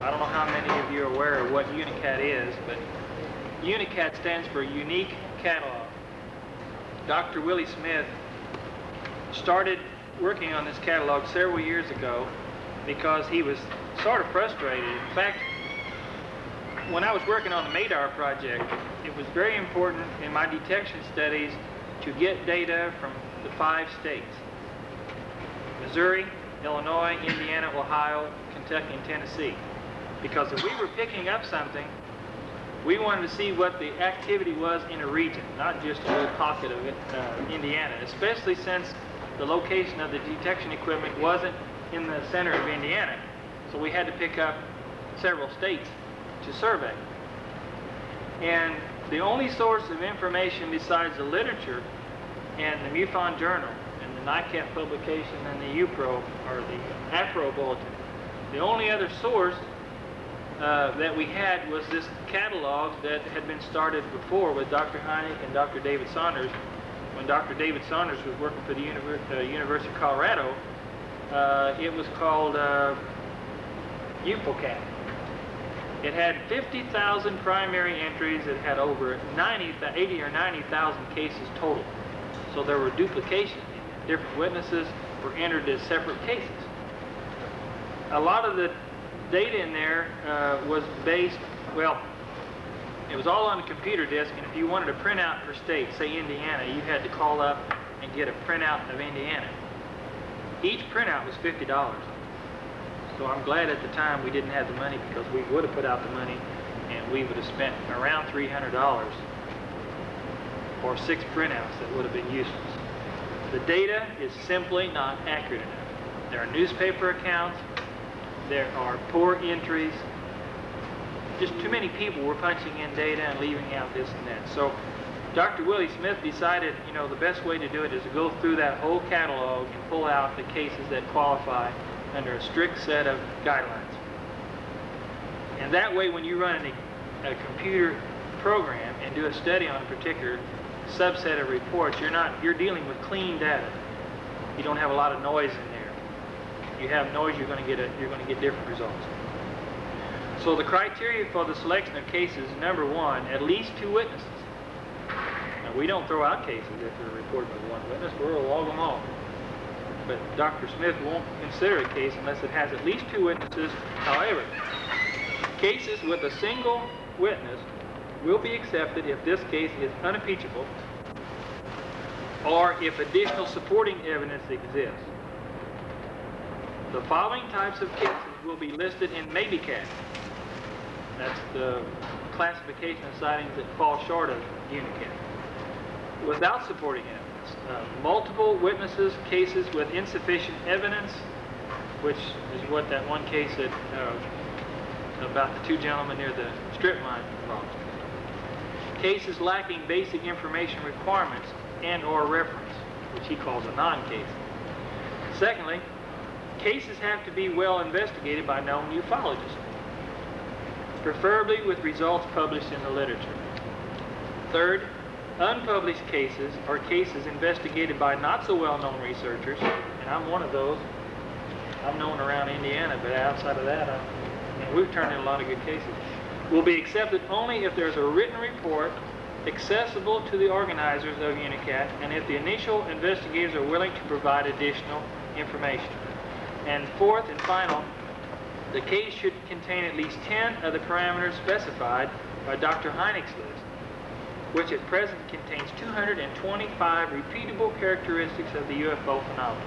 I don't know how many of you are aware of what UNICAT is, but UNICAT stands for Unique Catalog. Dr. Willie Smith started working on this catalog several years ago because he was sort of frustrated. In fact, when I was working on the MADAR project, it was very important in my detection studies to get data from the 5 states: Missouri, Illinois, Indiana, Ohio, Kentucky, and Tennessee. Because if we were picking up something, we wanted to see what the activity was in a region, not just a little pocket of it, Indiana, especially since the location of the detection equipment wasn't in the center of Indiana. So we had to pick up several states to survey. And the only source of information besides the literature and the MUFON Journal and the NICAP publication and the UPRO, or the APRO Bulletin, the only other source that we had was this catalog that had been started before with Dr. Hynek and Dr. David Saunders. When Dr. David Saunders was working for the University of Colorado, it was called UFOCAT. It had 50,000 primary entries. It had over 80 or 90,000 cases total. So there were duplications. Different witnesses were entered as separate cases. A lot of the data in there was based, well, it was all on a computer disk, and if you wanted a printout per state, say Indiana, you had to call up and get a printout of Indiana. Each printout was $50. So I'm glad at the time we didn't have the money, because we would have put out the money and we would have spent around $300 for 6 printouts that would have been useless. The data is simply not accurate enough. There are newspaper accounts, there are poor entries, just too many people were punching in data and leaving out this and that. So Dr. Willie Smith decided, you know, the best way to do it is to go through that whole catalog and pull out the cases that qualify under a strict set of guidelines. And that way, when you run a computer program and do a study on a particular subset of reports, you're dealing with clean data. You don't have a lot of noise in there. If you have noise, you're going to get different results. So the criteria for the selection of cases: number 1, at least 2 witnesses. Now, we don't throw out cases if they're reported by 1 witness. We'll log them all. But Dr. Smith won't consider a case unless it has at least 2 witnesses. However, cases with a single witness will be accepted if this case is unimpeachable or if additional supporting evidence exists. The following types of cases will be listed in MABICAT. That's the classification of sightings that fall short of UNICAT. Without supporting evidence. Multiple witnesses, cases with insufficient evidence, which is what that one case that, about the 2 gentlemen near the strip mine involved. Cases lacking basic information requirements and or reference, which he calls a non-case. Secondly, cases have to be well investigated by known ufologists, preferably with results published in the literature. Third, unpublished cases are cases investigated by not so well-known researchers, and I'm one of those. I'm known around Indiana, but outside of that, we've turned in a lot of good cases. Will be accepted only if there's a written report accessible to the organizers of UNICAT, and if the initial investigators are willing to provide additional information. And fourth and final, the case should contain at least 10 of the parameters specified by Dr. Hynek's list, which at present contains 225 repeatable characteristics of the UFO phenomenon.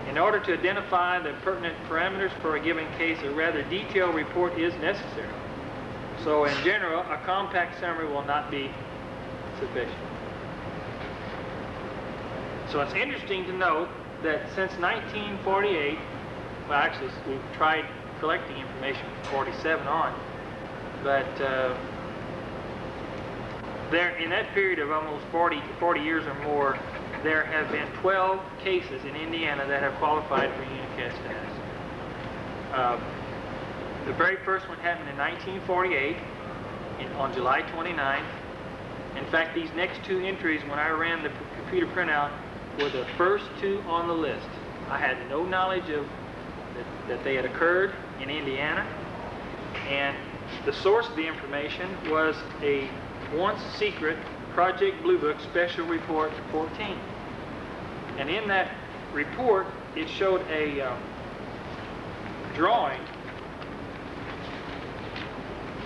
In order to identify the pertinent parameters for a given case, a rather detailed report is necessary. So in general, a compact summary will not be sufficient. So it's interesting to note that since 1948, well, actually we've tried collecting information from 47 on, but there, in that period of almost 40 years or more, there have been 12 cases in Indiana that have qualified for UNICAT status. The very first one happened in 1948, on July 29th. In fact, these next 2 entries, when I ran the computer printout, were the first 2 on the list. I had no knowledge of that they had occurred in Indiana. And the source of the information was a once secret Project Blue Book Special Report 14. And in that report, it showed a drawing,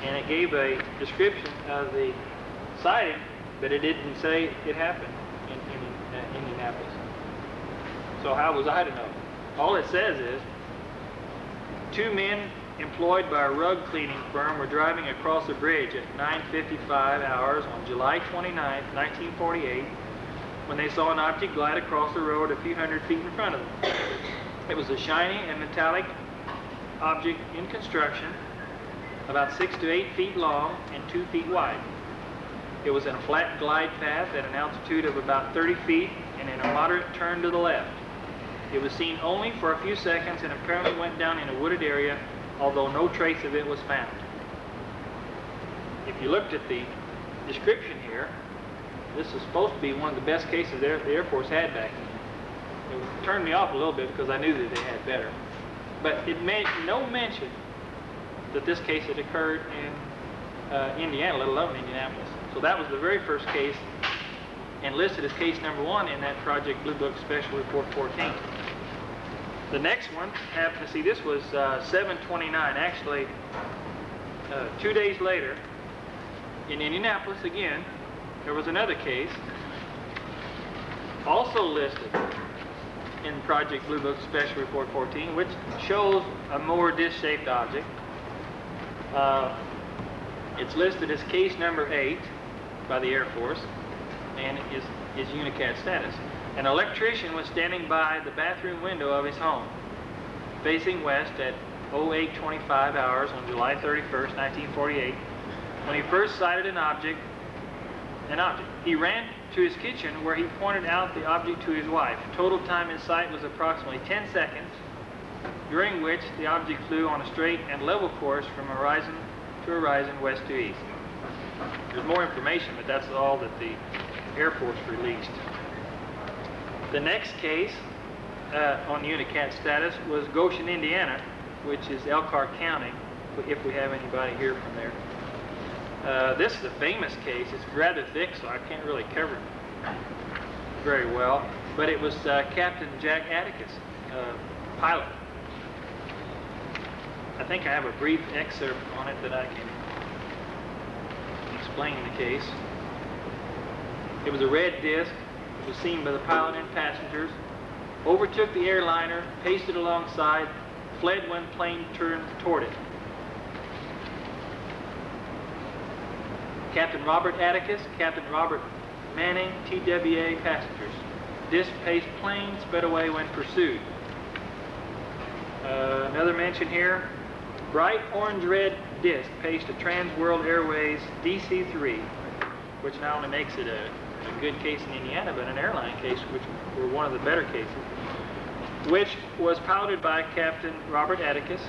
and it gave a description of the sighting, but it didn't say it happened in Indianapolis. So how was I to know? All it says is, 2 men employed by a rug cleaning firm were driving across a bridge at 9:55 hours on July 29, 1948, when they saw an object glide across the road a few hundred feet in front of them. It was a shiny and metallic object in construction, about 6 to 8 feet long and 2 feet wide. It was in a flat glide path at an altitude of about 30 feet and in a moderate turn to the left. It was seen only for a few seconds and apparently went down in a wooded area, although no trace of it was found. If you looked at the description here, this is supposed to be one of the best cases the Air Force had back then. It turned me off a little bit because I knew that they had better. But it made no mention that this case had occurred in Indiana, let alone Indianapolis. So that was the very first case, and listed as case number 1 in that Project Blue Book Special Report 14. The next one happened to see, this was 7/29, actually 2 days later, in Indianapolis again, there was another case, also listed in Project Blue Book Special Report 14, which shows a more disc-shaped object. It's listed as case number 8 by the Air Force, and is UNICAD status. An electrician was standing by the bathroom window of his home, facing west at 08:25 hours on July 31st, 1948, when he first sighted an object. He ran to his kitchen where he pointed out the object to his wife. Total time in sight was approximately 10 seconds, during which the object flew on a straight and level course from horizon to horizon, west to east. There's more information, but that's all that the Air Force released. The next case on UNICAD status was Goshen, Indiana, which is Elkhart County, if we have anybody here from there. This is a famous case. It's rather thick, so I can't really cover it very well. But it was Captain Jack Atticus, pilot. I think I have a brief excerpt on it that I can explain the case. It was a red disc. It was seen by the pilot and passengers, overtook the airliner, paced it alongside, fled when plane turned toward it. Captain Robert Atticus, Captain Robert Manning, TWA passengers. Disc paced plane, sped away when pursued. Another mention here, bright orange-red disc paced a Trans World Airways DC-3, which not only makes it a good case in Indiana, but an airline case, which were one of the better cases, which was piloted by Captain Robert Atticus,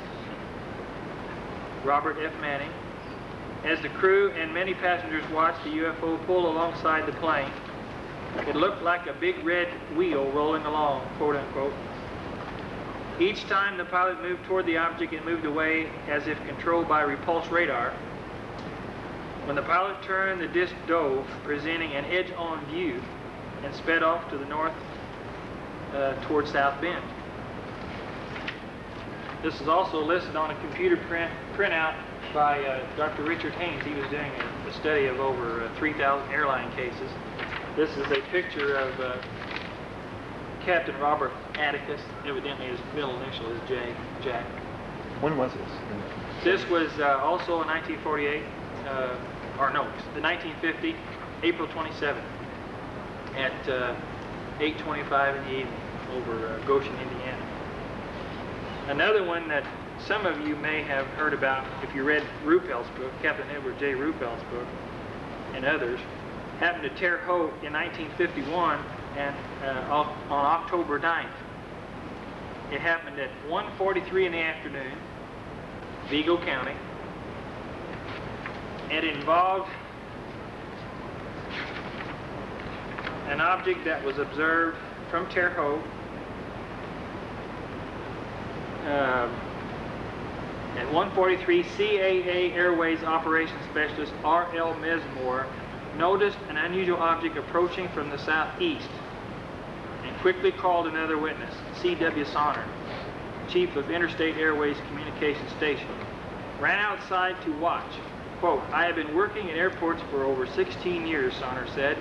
Robert F. Manning. As the crew and many passengers watched the UFO pull alongside the plane, it looked like a big red wheel rolling along, quote unquote. Each time the pilot moved toward the object, it moved away as if controlled by repulse radar. When the pilot turned, the disc dove, presenting an edge-on view, and sped off to the north toward South Bend. This is also listed on a computer printout by Dr. Richard Haynes. He was doing a study of over 3,000 airline cases. This is a picture of Captain Robert Atticus. Evidently his middle initial is J, Jack. When was this? This was also in 1948, the 1950, April 27th at 8:25 in the evening over Goshen, Indiana. Another one that some of you may have heard about if you read Ruppel's book, Captain Edward J. Ruppel's book, and others, happened to Terre Haute in 1951 and on October 9th. It happened at 1:43 in the afternoon, Vigo County. It involved an object that was observed from Terre Haute at 143 CAA Airways Operations Specialist R.L. Mesmore noticed an unusual object approaching from the southeast and quickly called another witness, C.W. Sonner, Chief of Interstate Airways Communications Station. Ran outside to watch. Quote, "I have been working in airports for over 16 years, Sonner said,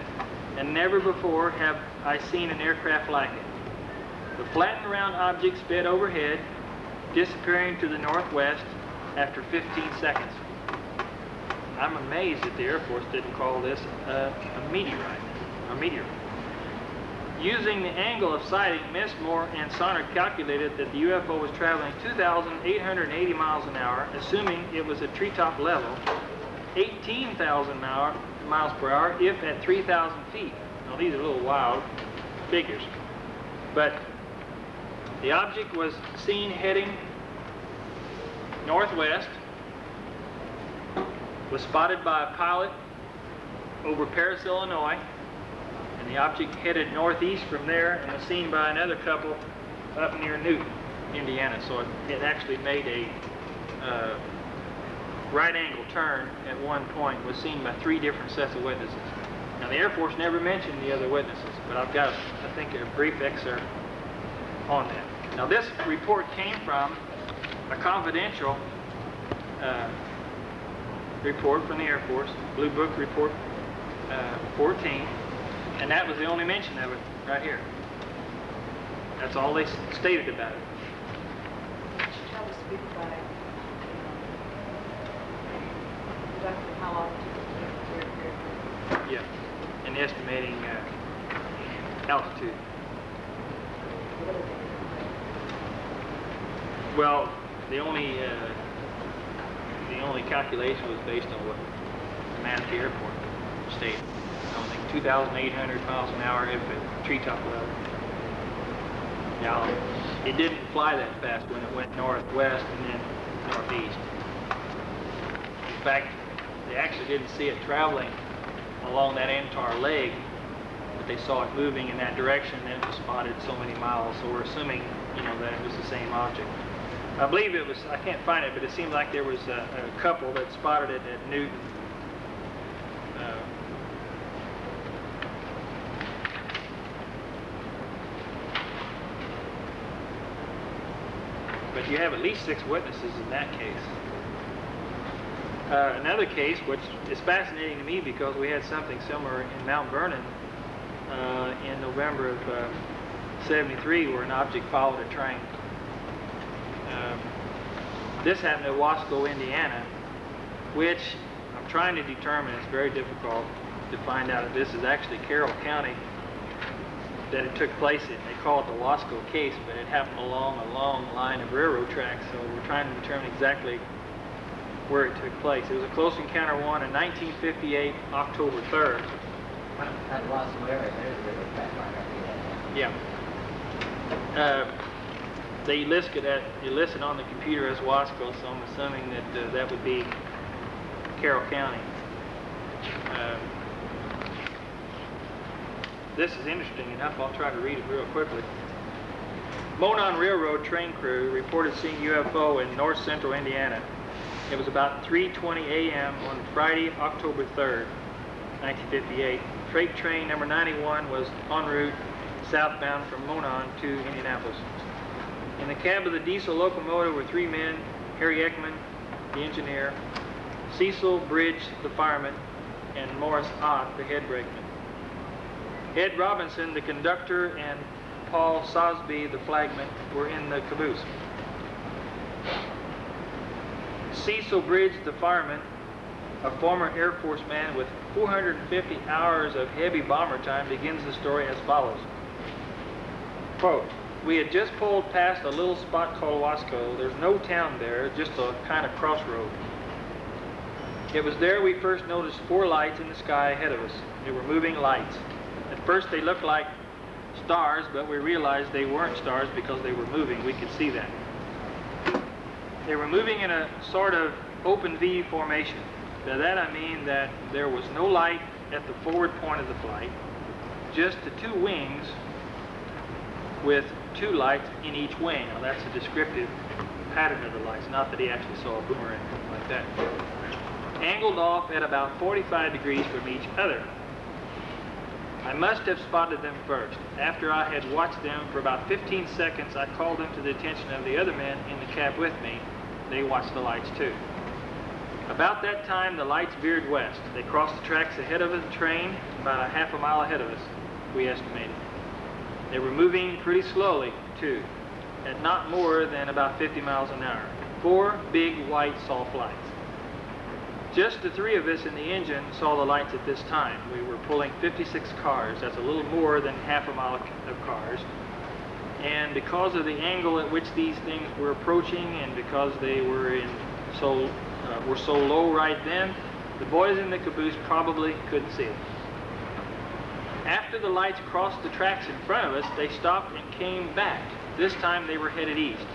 and never before have I seen an aircraft like it. The flattened round object sped overhead, disappearing to the northwest after 15 seconds. I'm amazed that the Air Force didn't call this a meteorite. Using the angle of sighting, Mesmore and Sonner calculated that the UFO was traveling 2,880 miles an hour, assuming it was at treetop level, 18,000 miles per hour if at 3,000 feet. Now these are a little wild figures, but the object was seen heading northwest, was spotted by a pilot over Paris, Illinois, and the object headed northeast from there and was seen by another couple up near Newton, Indiana. So it actually made a right angle turn at one point, was seen by 3 different sets of witnesses. Now the Air Force never mentioned the other witnesses, but I've got, I think, a brief excerpt on that. Now this report came from a confidential report from the Air Force, Blue Book Report 14, and that was the only mention of it right here. That's all they stated about it. That was speak by exactly how long it took. Yeah, and estimating altitude. Well, the only calculation was based on what the man at the airport stated. I think 2,800 miles an hour if at treetop level. Now, it didn't fly that fast when it went northwest and then northeast. In fact, they actually didn't see it traveling along that entire leg, but they saw it moving in that direction, and then it was spotted so many miles. So we're assuming, you know, that it was the same object. I believe it was, I can't find it, but it seemed like there was a couple that spotted it at Newton. But you have at least 6 witnesses in that case. Another case, which is fascinating to me because we had something similar in Mount Vernon in November of 73, where an object followed a train. This happened at Wasco, Indiana, which I'm trying to determine. It's very difficult to find out if this is actually Carroll County that it took place in. They call it the Wasco case, but it happened along a long line of railroad tracks, so we're trying to determine exactly where it took place. It was a close encounter one in 1958, October 3rd. At Wasco area, there's a river track line right there. They listed on the computer as Wasco, so I'm assuming that that would be Carroll County. This is interesting enough. I'll try to read it real quickly. Monon Railroad train crew reported seeing UFO in north central Indiana. It was about 3:20 a.m. on Friday, October 3rd, 1958. Freight train number 91 was en route southbound from Monon to Indianapolis. In the cab of the diesel locomotive were 3 men: Harry Ekman, the engineer, Cecil Bridge, the fireman, and Morris Ott, the head brakeman. Ed Robinson, the conductor, and Paul Sosby, the flagman, were in the caboose. Cecil Bridge, the fireman, a former Air Force man with 450 hours of heavy bomber time, begins the story as follows. Quote, "We had just pulled past a little spot called Wasco. There's no town there, just a kind of crossroad. It was there we first noticed 4 lights in the sky ahead of us. They were moving lights. At first they looked like stars, but we realized they weren't stars because they were moving. We could see that. They were moving in a sort of open V formation. By that I mean that there was no light at the forward point of the flight, just the 2 wings with 2 lights in each wing." Now that's a descriptive pattern of the lights, not that he actually saw a boomerang like that. Angled off at about 45 degrees from each other. I must have spotted them first. After I had watched them for about 15 seconds, I called them to the attention of the other men in the cab with me. They watched the lights too. About that time, the lights veered west. They crossed the tracks ahead of the train, about a half a mile ahead of us, we estimated. They were moving pretty slowly, too, at not more than about 50 miles an hour. 4 big white soft lights. Just the 3 of us in the engine saw the lights at this time. We were pulling 56 cars. That's a little more than half a mile of cars. And because of the angle at which these things were approaching, and because they were so low right then, the boys in the caboose probably couldn't see it. After the lights crossed the tracks in front of us, they stopped and came back. This time they were headed east.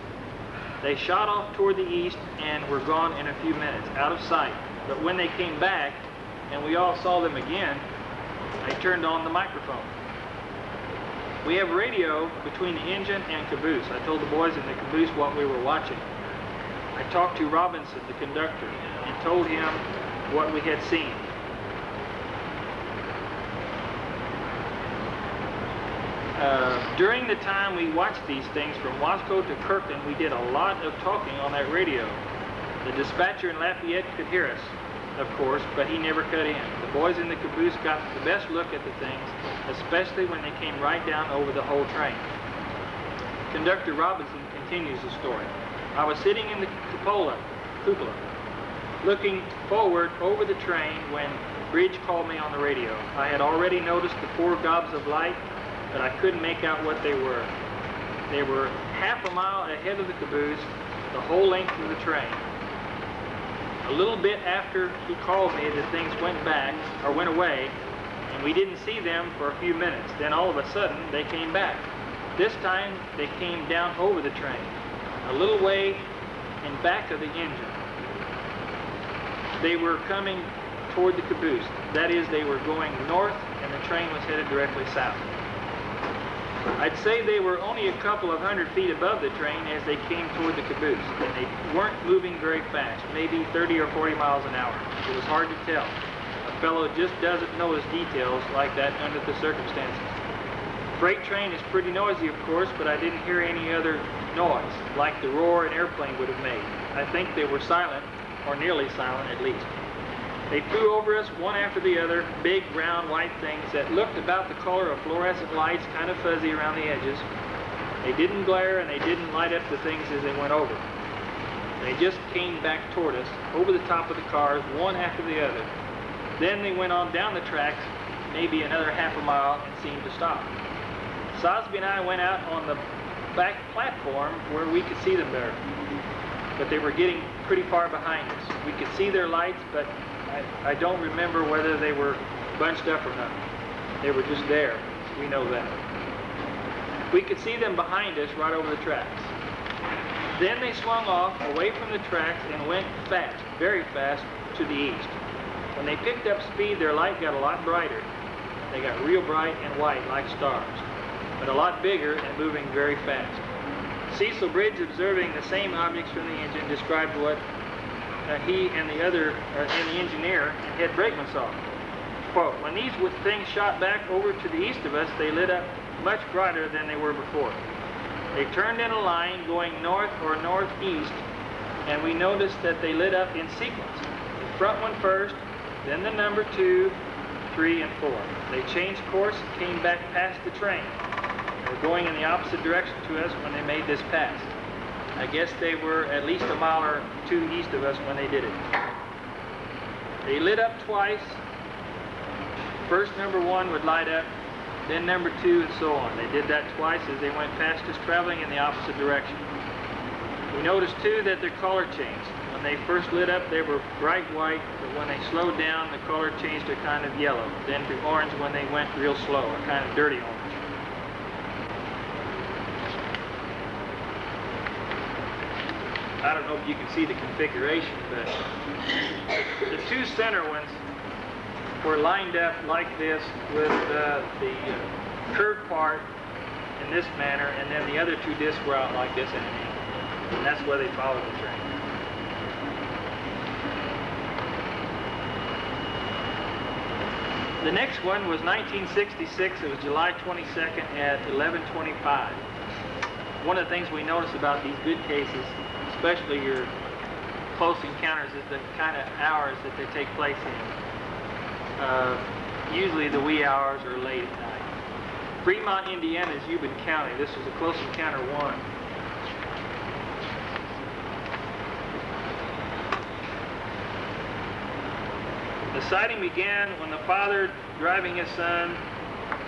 They shot off toward the east and were gone in a few minutes, out of sight. But when they came back, and we all saw them again, they turned on the microphone. We have radio between the engine and caboose. I told the boys in the caboose what we were watching. I talked to Robinson, the conductor, and told him what we had seen. During the time we watched these things from Wasco to Kirkland, we did a lot of talking on that radio. The dispatcher in Lafayette could hear us, of course, but he never cut in. The boys in the caboose got the best look at the things, especially when they came right down over the whole train. Conductor Robinson continues the story. I was sitting in the cupola, looking forward over the train when Bridge called me on the radio. I had already noticed the 4 gobs of light, but I couldn't make out what they were. They were half a mile ahead of the caboose, the whole length of the train. A little bit after he called me, the things went away, and we didn't see them for a few minutes. Then all of a sudden, they came back. This time, they came down over the train, a little way in back of the engine. They were coming toward the caboose. That is, they were going north, and the train was headed directly south. I'd say they were only a couple of 100 feet above the train as they came toward the caboose, and they weren't moving very fast, maybe 30 or 40 miles an hour. It was hard to tell. A fellow just doesn't notice details like that under the circumstances. Freight train is pretty noisy, of course, but I didn't hear any other noise, like the roar an airplane would have made. I think they were silent, or nearly silent at least. They flew over us one after the other, big, round, white things that looked about the color of fluorescent lights, kind of fuzzy around the edges. They didn't glare and they didn't light up the things as they went over. They just came back toward us, over the top of the cars, one after the other. Then they went on down the tracks, maybe another half a mile, and seemed to stop. Sosby and I went out on the back platform where we could see them better. But they were getting pretty far behind us. We could see their lights, but I don't remember whether they were bunched up or not. They were just there. We know that. We could see them behind us right over the tracks. Then they swung off away from the tracks and went fast, very fast, to the east. When they picked up speed, their light got a lot brighter. They got real bright and white like stars, but a lot bigger and moving very fast. Cecil Bridge, observing the same objects from the engine, described what he and the engineer and head brakeman saw. Quote, when these things shot back over to the east of us, they lit up much brighter than they were before. They turned in a line going north or northeast, and we noticed that they lit up in sequence. The front one first, then the number 2, 3, and 4. They changed course and came back past the train. They were going in the opposite direction to us when they made this pass. I guess they were at least a mile or 2 east of us when they did it. They lit up twice. First number 1 would light up, then number 2, and so on. They did that twice as they went past us, traveling in the opposite direction. We noticed too that their color changed. When they first lit up, they were bright white, but when they slowed down, the color changed to kind of yellow, then to orange when they went real slow, a kind of dirty orange. I don't know if you can see the configuration, but the 2 center ones were lined up like this with the curved part in this manner, and then the other 2 discs were out like this at an angle. And that's where they followed the train. The next one was 1966. It was July 22nd at 11:25. One of the things we notice about these good cases, especially your close encounters, is the kind of hours that they take place in. Usually the wee hours or late at night. Fremont, Indiana is Yuba County. This was a close encounter 1. The sighting began when the father, driving his son,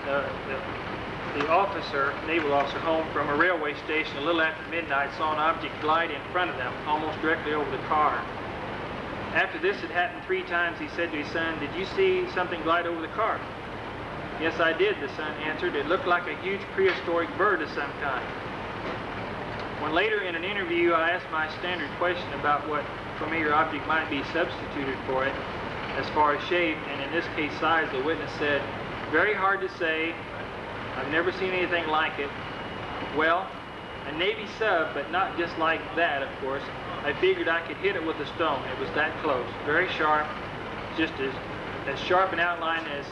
the officer, naval officer, home from a railway station a little after midnight, saw an object glide in front of them, almost directly over the car. After this had happened 3 times, he said to his son, "Did you see something glide over the car?" "Yes, I did," the son answered. "It looked like a huge prehistoric bird of some kind." When later in an interview I asked my standard question about what familiar object might be substituted for it, as far as shape, and in this case size, the witness said, "Very hard to say. I've never seen anything like it. Well, a Navy sub, but not just like that, of course. I figured I could hit it with a stone. It was that close. Very sharp, just as sharp an outline as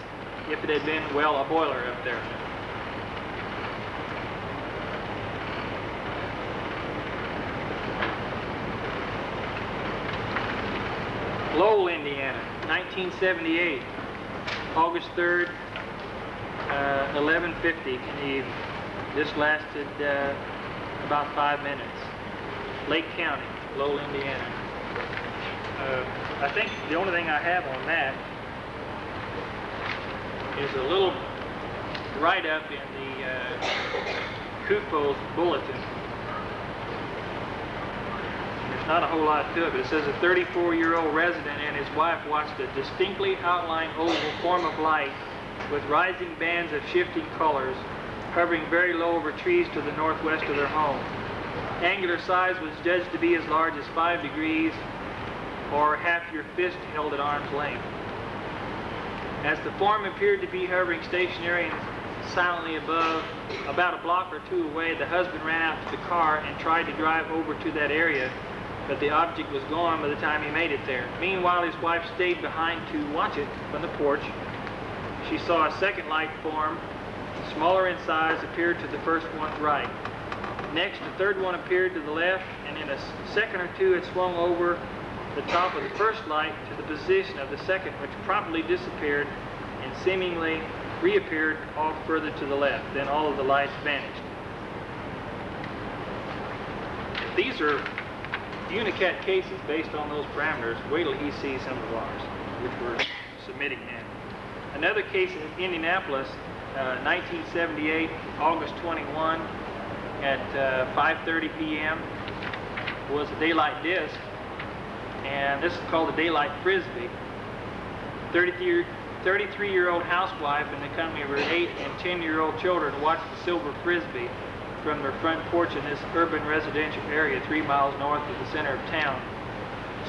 if it had been, well, a boiler up there." Lowell, Indiana, 1978, August 3rd, 11:50 in the evening. This lasted about 5 minutes. Lake County, Lowell, Indiana. I think the only thing I have on that is a little write-up in the UFO Bulletin. There's not a whole lot to it, but it says a 34-year-old resident and his wife watched a distinctly outlined oval form of light with rising bands of shifting colors, hovering very low over trees to the northwest of their home. Angular size was judged to be as large as 5 degrees, or half your fist held at arm's length. As the form appeared to be hovering stationary and silently above, about a block or 2 away, the husband ran out to the car and tried to drive over to that area, but the object was gone by the time he made it there. Meanwhile, his wife stayed behind to watch it from the porch. She saw a second light form, smaller in size, appeared to the first one's right. Next, the third one appeared to the left, and in a second or 2 it swung over the top of the first light to the position of the second, which promptly disappeared and seemingly reappeared off further to the left. Then all of the lights vanished. If these are Unicat cases based on those parameters, wait till he sees some of ours, which we're submitting now. Another case in Indianapolis, 1978, August 21, at 5:30 p.m. was a daylight disc, and this is called the daylight frisbee. 33-year-old housewife in the company of her 8 and 10-year-old children watched the silver frisbee from their front porch in this urban residential area 3 miles north of the center of town.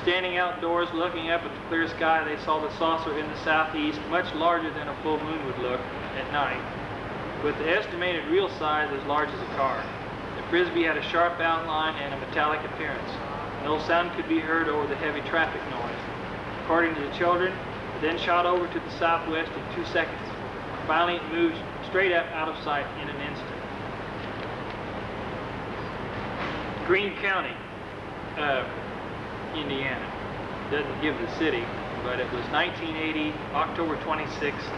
Standing outdoors looking up at the clear sky, they saw the saucer in the southeast, much larger than a full moon would look at night, with the estimated real size as large as a car. The frisbee had a sharp outline and a metallic appearance. No sound could be heard over the heavy traffic noise. According to the children, it then shot over to the southwest in 2 seconds. Finally, it moved straight up out of sight in an instant. Greene County, Indiana. Doesn't give the city, but it was 1980, October 26th,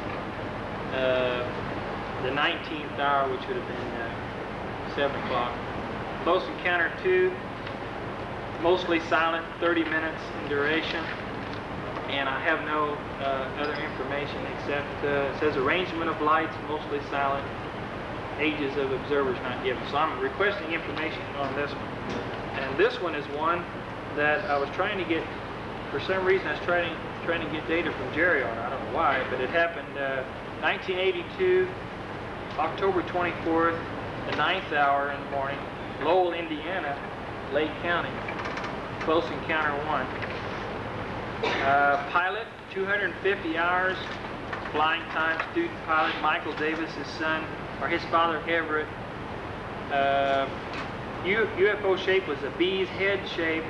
the 19th hour, which would have been 7 o'clock. Close encounter 2, mostly silent, 30 minutes in duration, and I have no other information except it says arrangement of lights, mostly silent, ages of observers not given. So I'm requesting information on this one. And this one is one that I was trying to get, for some reason I was trying to get data from Jerry on. I don't know why, but it happened 1982, October 24th, the 9th hour in the morning, Lowell, Indiana, Lake County, close encounter 1. Pilot, 250 hours, flying time, student pilot, Michael Davis, his son, or his father, Everett, UFO shape was a bee's head shape,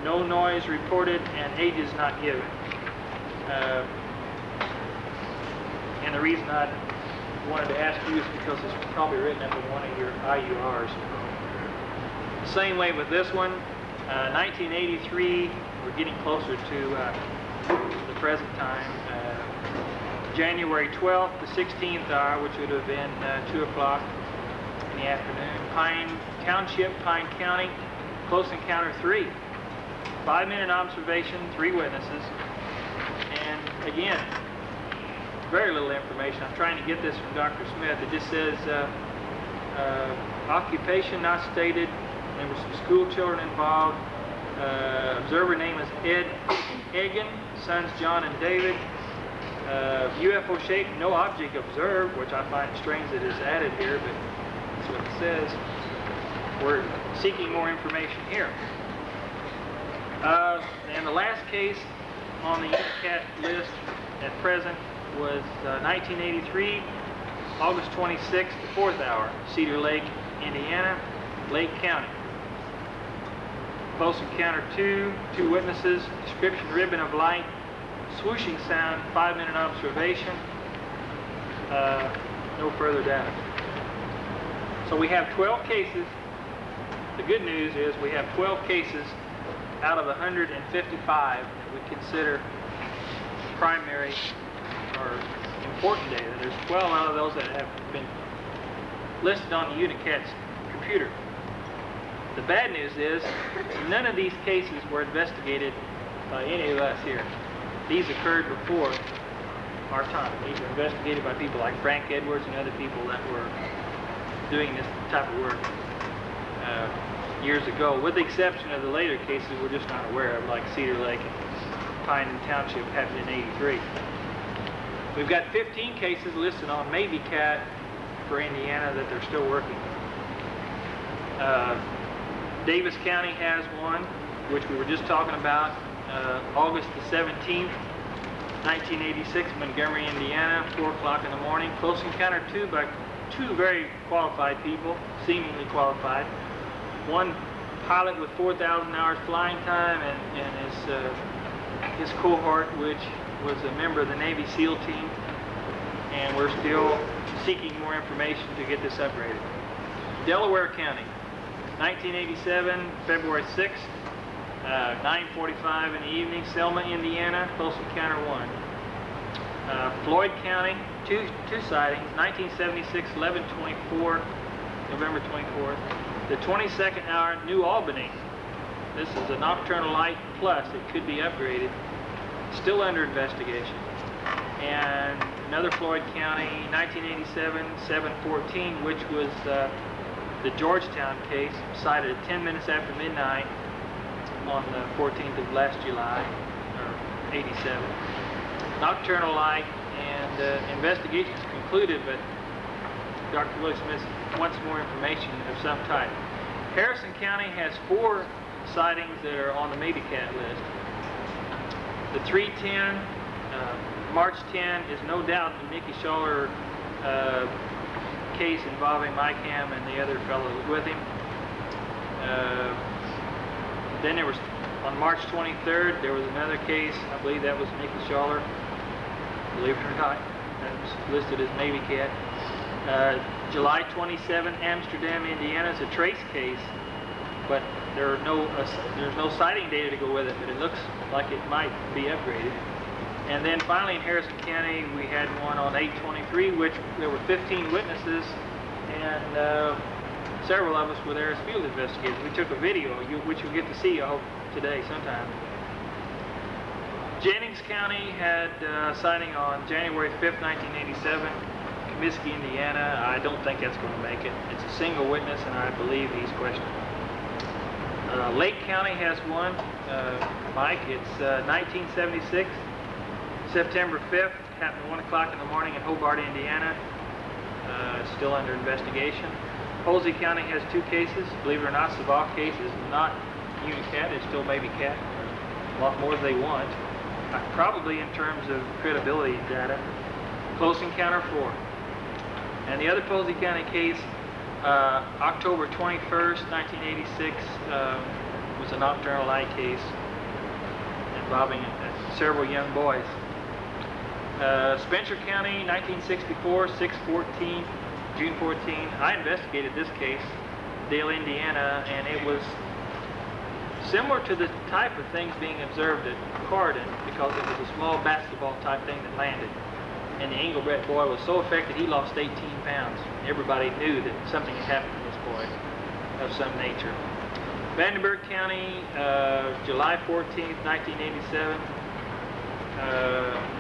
no noise reported, and ages not given. And the reason I wanted to ask you is because it's probably written under one of your IURs. Same way with this one, 1983, we're getting closer to the present time. January 12th, the 16th hour, which would have been 2 o'clock in the afternoon. Pine Township, Pine County, close encounter 3. 5-minute observation, 3 witnesses. And again, very little information. I'm trying to get this from Dr. Smith. It just says occupation not stated. There were some school children involved. Observer name is Ed Egan, sons John and David. UFO shape, no object observed, which I find strange that is added here, but that's what it says. We're seeking more information here. And the last case on the UNICAT list at present was 1983, August 26th, the 4th hour, Cedar Lake, Indiana, Lake County. Close encounter 2, 2 witnesses, description ribbon of light, swooshing sound, 5-minute observation, no further data. So we have 12 cases. The good news is we have 12 cases out of 155 that we consider primary or important data. There's 12 out of those that have been listed on the UNICAT's computer. The bad news is none of these cases were investigated by any of us here. These occurred before our time. These were investigated by people like Frank Edwards and other people that were doing this type of work years ago, with the exception of the later cases we're just not aware of, like Cedar Lake and Pine Township happened in '83. We've got 15 cases listed on Maybe Cat for Indiana that they're still working. Davis County has one, which we were just talking about, August the 17th, 1986, Montgomery, Indiana, 4 o'clock in the morning. Close encounter 2 by 2 very qualified people, seemingly qualified. One pilot with 4,000 hours flying time and his cohort, which was a member of the Navy SEAL team. And we're still seeking more information to get this upgraded. Delaware County, 1987, February 6th, 9:45 in the evening, Selma, Indiana, close encounter 1. Floyd County, two sightings, 1976, 11:24, November 24th. The 22nd hour, New Albany. This is a nocturnal light plus. It could be upgraded. Still under investigation. And another Floyd County, 1987, 7:14, which was the Georgetown case, cited at 10 minutes after midnight on the 14th of last July, or 87. Nocturnal light, and investigation is concluded, but Dr. Willie Smith wants more information of some type. Harrison County has 4 sightings that are on the Maybe Cat list. The 310, March 10, is no doubt the Nicky Schaller case involving Micam and the other fellow with him. Then there was, on March 23rd, there was another case. I believe that was Nicky Schaller. Believe it or not, that was listed as Maybe Cat. July 27, Amsterdam, Indiana is a trace case, but there's no sighting data to go with it, but it looks like it might be upgraded. And then finally in Harrison County, we had one on 8/23, which there were 15 witnesses, and several of us were there as field investigators. We took a video, which you'll get to see, I hope, today sometime. Jennings County had a sighting on January 5th, 1987, Comiskey, Indiana. I don't think that's going to make it. It's a single witness, and I believe he's questionable. Lake County has one, Mike. It's 1976, September 5th, happened at 1 o'clock in the morning in Hobart, Indiana. Still under investigation. Posey County has 2 cases. Believe it or not, Savah case is not UNICAT. It's still Maybe Cat. A lot more than they want. Probably in terms of credibility data. Close encounter 4. And the other Posey County case October 21st, 1986 was a nocturnal light case involving several young boys. Spencer County, 1964, 6/14, June 14. I investigated this case, Dale, Indiana, and it was similar to the type of things being observed at Cardin because it was a small basketball type thing that landed. And the Engelbrett boy was so affected he lost 18 pounds. Everybody knew that something had happened to this boy of some nature. Vandenberg County, July 14th, 1987,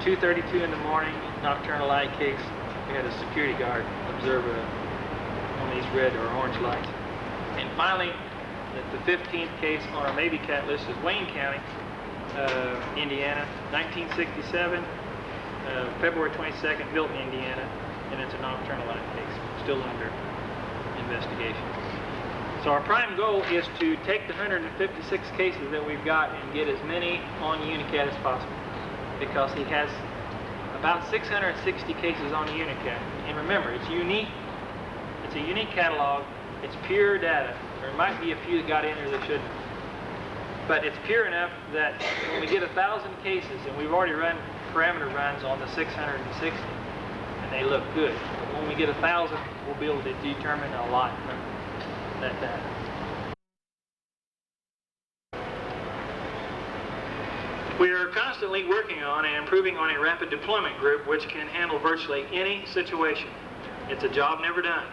2:32 in the morning, nocturnal light case. We had a security guard observe one of these red or orange lights. And finally, the 15th case on our Maybe Cat list is Wayne County, Indiana, 1967, February 22nd, Milton, Indiana, and it's a nocturnal light case, still under investigation. So our prime goal is to take the 156 cases that we've got and get as many on Unicat as possible, because he has about 660 cases on Unicat. And remember, it's unique. It's a unique catalog. It's pure data. There might be a few that got in there that shouldn't. But it's pure enough that when we get 1,000 cases, and we've already run parameter runs on the 660, and they look good. But when we get 1,000, we'll be able to determine a lot from that data. We are constantly working on and improving on a rapid deployment group which can handle virtually any situation. It's a job never done.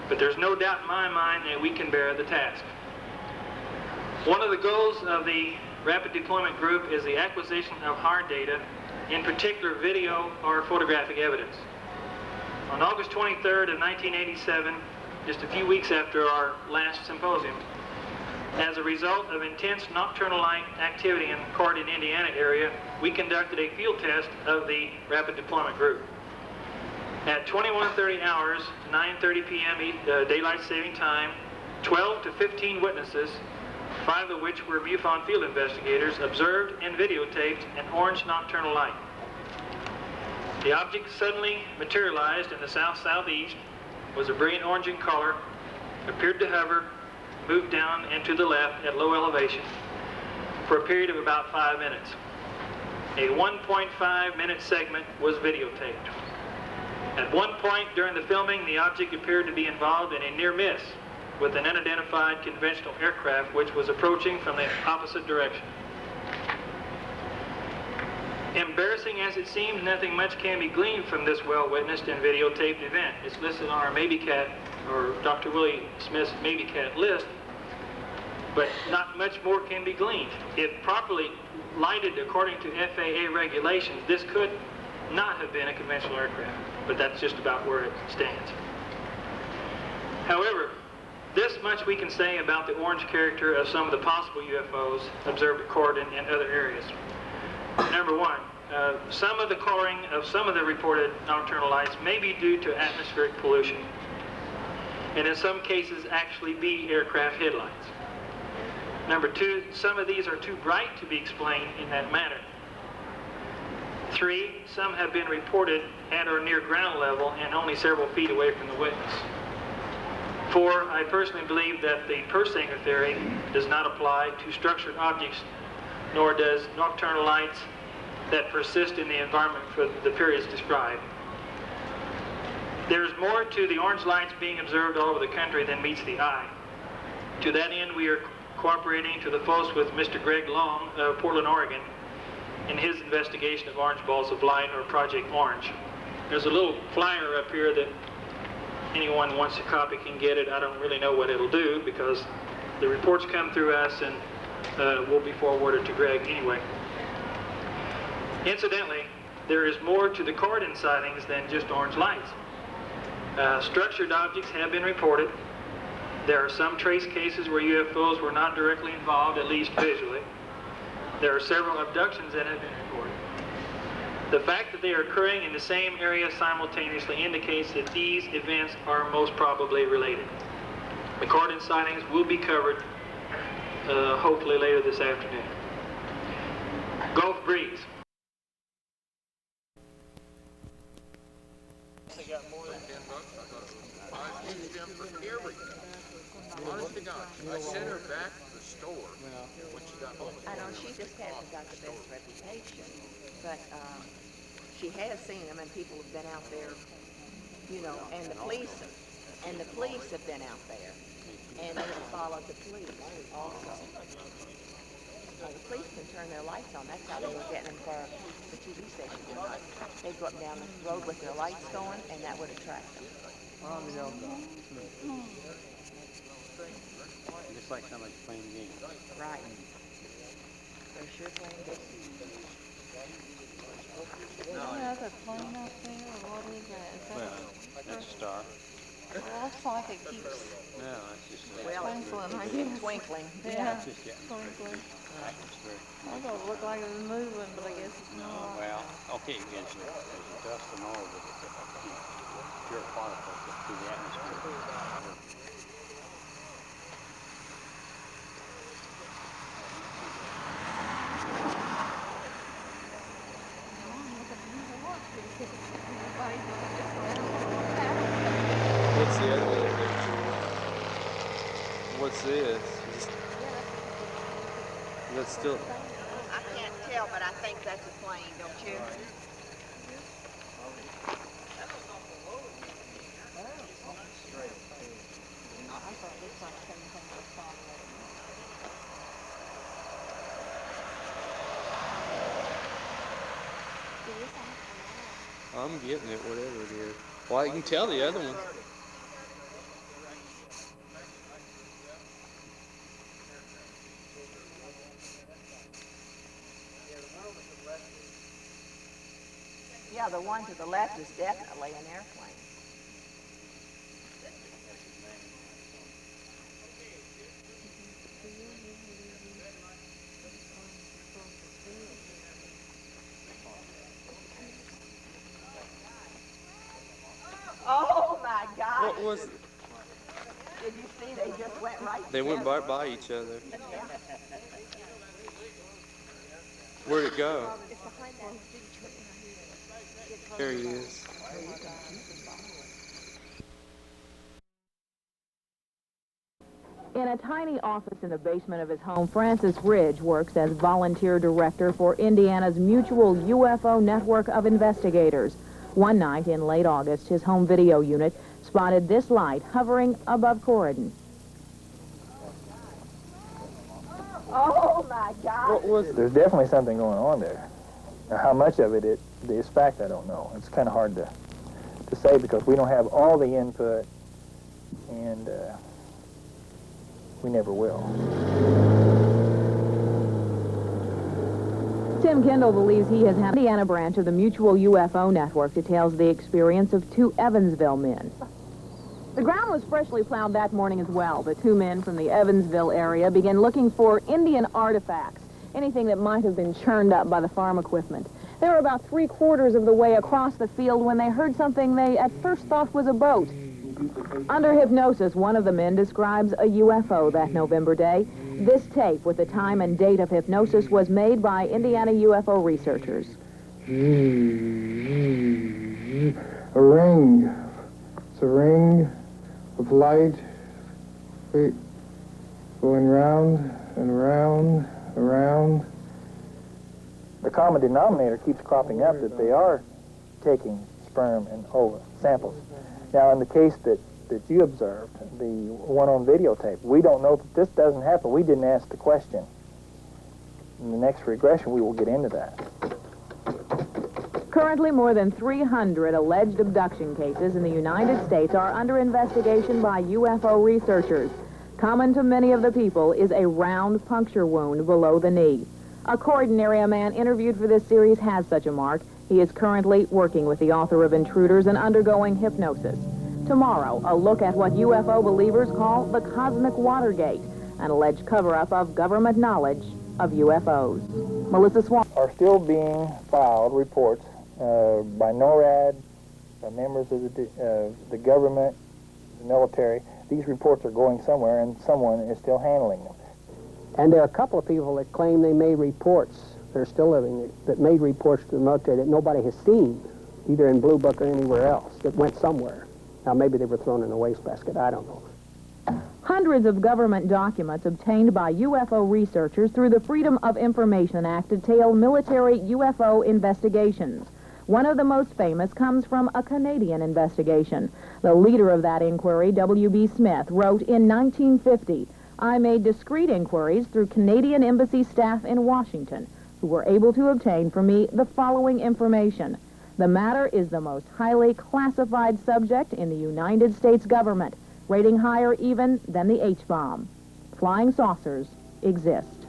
But there's no doubt in my mind that we can bear the task. One of the goals of the Rapid Deployment Group is the acquisition of hard data, in particular video or photographic evidence. On August 23rd of 1987, just a few weeks after our last symposium, as a result of intense nocturnal light activity in the Cardin, Indiana area, we conducted a field test of the Rapid Deployment Group. At 21:30 hours, 9:30 p.m. Daylight Saving Time, 12 to 15 witnesses, 5 of which were MUFON field investigators, observed and videotaped an orange nocturnal light. The object suddenly materialized in the south-southeast, was a brilliant orange in color, appeared to hover, moved down and to the left at low elevation for a period of about 5 minutes. A 1.5-minute segment was videotaped. At one point during the filming, the object appeared to be involved in a near miss with an unidentified conventional aircraft which was approaching from the opposite direction. Embarrassing as it seems, nothing much can be gleaned from this well-witnessed and videotaped event. It's listed on our Maybe Cat, or Dr. Willie Smith's Maybe Cat list, but not much more can be gleaned. If properly lighted according to FAA regulations, this could not have been a conventional aircraft, but that's just about where it stands. However, this much we can say about the orange character of some of the possible UFOs observed at Cardin and other areas. Number one, some of the coloring of some of the reported nocturnal lights may be due to atmospheric pollution, and in some cases actually be aircraft headlights. Number two, some of these are too bright to be explained in that manner. 3, some have been reported at or near ground level and only several feet away from the witness. 4, I personally believe that the Persinger theory does not apply to structured objects, nor does nocturnal lights that persist in the environment for the periods described. There's more to the orange lights being observed all over the country than meets the eye. To that end, we are cooperating to the fullest with Mr. Greg Long of Portland, Oregon, in his investigation of orange balls of light, or Project Orange. There's a little flyer up here that anyone who wants a copy can get it. I don't really know what it'll do because the reports come through us and will be forwarded to Greg anyway. Incidentally, there is more to the Cardin sightings than just orange lights. Structured objects have been reported. There are some trace cases where UFOs were not directly involved, at least visually. There are several abductions that have been reported. The fact that they are occurring in the same area simultaneously indicates that these events are most probably related. The Cardin sightings will be covered hopefully later this afternoon. Gulf Breeze. They got more than $10. I thought it was $5. hang on. I sent her back to the store when she got home. I know she just hasn't got the best reputation, but she has seen them, and people have been out there, you know, and the police have been out there, and they have followed the police also. The police can turn their lights on. That's how they were getting them for the TV station tonight. They'd go up and down the road with their lights going, and that would attract them. Just like somebody's playing games. Right. They're sure playing games. Another plane up there, or what is that? Is that Well, that's a star. well, looks like it keeps No, that's just twinkling, I guess. Twinkling. Yeah, It's just getting twinkling. atmosphere. I thought it looked like it was moving, but I guess it's No, not. well, okay, there's the dust and all of it, pure particles that through the atmosphere. What's the other little picture? What's this? That's still. I can't tell, but I think that's a plane, don't you? I thought it looked like something was falling. I'm getting it, whatever it is. Well, you can tell the other one. Yeah, the one to the left is definitely an airplane. Oh my God! What was? Did you see? They just went right. They went together. by each other. Where'd it go? It's behind that big tree. There he is. In a tiny office in the basement of his home, Francis Ridge works as volunteer director for Indiana's Mutual UFO Network of Investigators. One night in late August, his home video unit spotted this light hovering above Corydon. Oh my God! What was? There's definitely something going on there. Now, how much of it is fact, I don't know. It's kind of hard to say because we don't have all the input, and we never will. Tim Kendall believes he has had the Indiana branch of the Mutual UFO Network details the experience of two Evansville men. The ground was freshly plowed that morning as well. The two men from the Evansville area began looking for Indian artifacts, anything that might have been churned up by the farm equipment. They were about 3/4 of the way across the field when they heard something they at first thought was a boat. Under hypnosis, one of the men describes a UFO that November day. This tape with the time and date of hypnosis was made by Indiana UFO researchers. A ring. It's a ring of light going round and round, around. The common denominator keeps cropping up that they are taking sperm and ova samples. Now, in the case that you observed, the one on videotape, we don't know that this doesn't happen. We didn't ask the question. In the next regression, we will get into that. Currently, more than 300 alleged abduction cases in the United States are under investigation by UFO researchers. Common to many of the people is a round puncture wound below the knee. A Corydon area man interviewed for this series has such a mark. He is currently working with the author of Intruders and undergoing hypnosis. Tomorrow, a look at what UFO believers call the Cosmic Watergate, an alleged cover-up of government knowledge of UFOs. Melissa Swan. Are still being filed reports by NORAD, by members of the government, the military. These reports are going somewhere, and someone is still handling them. And there are a couple of people that claim they made reports, that are still living, that made reports to the military that nobody has seen, either in Blue Book or anywhere else, that went somewhere. Now, maybe they were thrown in a wastebasket. I don't know. Hundreds of government documents obtained by UFO researchers through the Freedom of Information Act detail military UFO investigations. One of the most famous comes from a Canadian investigation. The leader of that inquiry, W.B. Smith, wrote in 1950, "I made discreet inquiries through Canadian embassy staff in Washington, who were able to obtain for me the following information. The matter is the most highly classified subject in the United States government, rating higher even than the H-bomb. Flying saucers exist."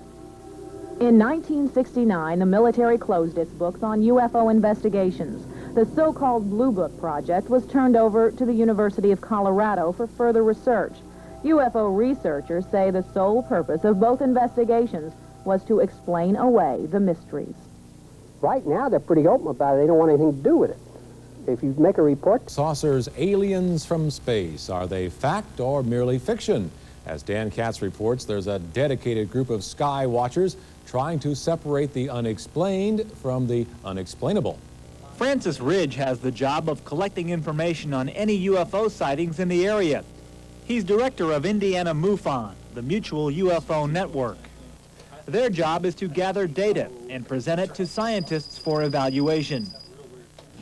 In 1969, the military closed its books on UFO investigations. The so-called Blue Book project was turned over to the University of Colorado for further research. UFO researchers say the sole purpose of both investigations was to explain away the mysteries. Right now, they're pretty open about it. They don't want anything to do with it. If you make a report... Saucers, aliens from space. Are they fact or merely fiction? As Dan Katz reports, there's a dedicated group of sky watchers trying to separate the unexplained from the unexplainable. Francis Ridge has the job of collecting information on any UFO sightings in the area. He's director of Indiana MUFON, the Mutual UFO Network. Their job is to gather data and present it to scientists for evaluation.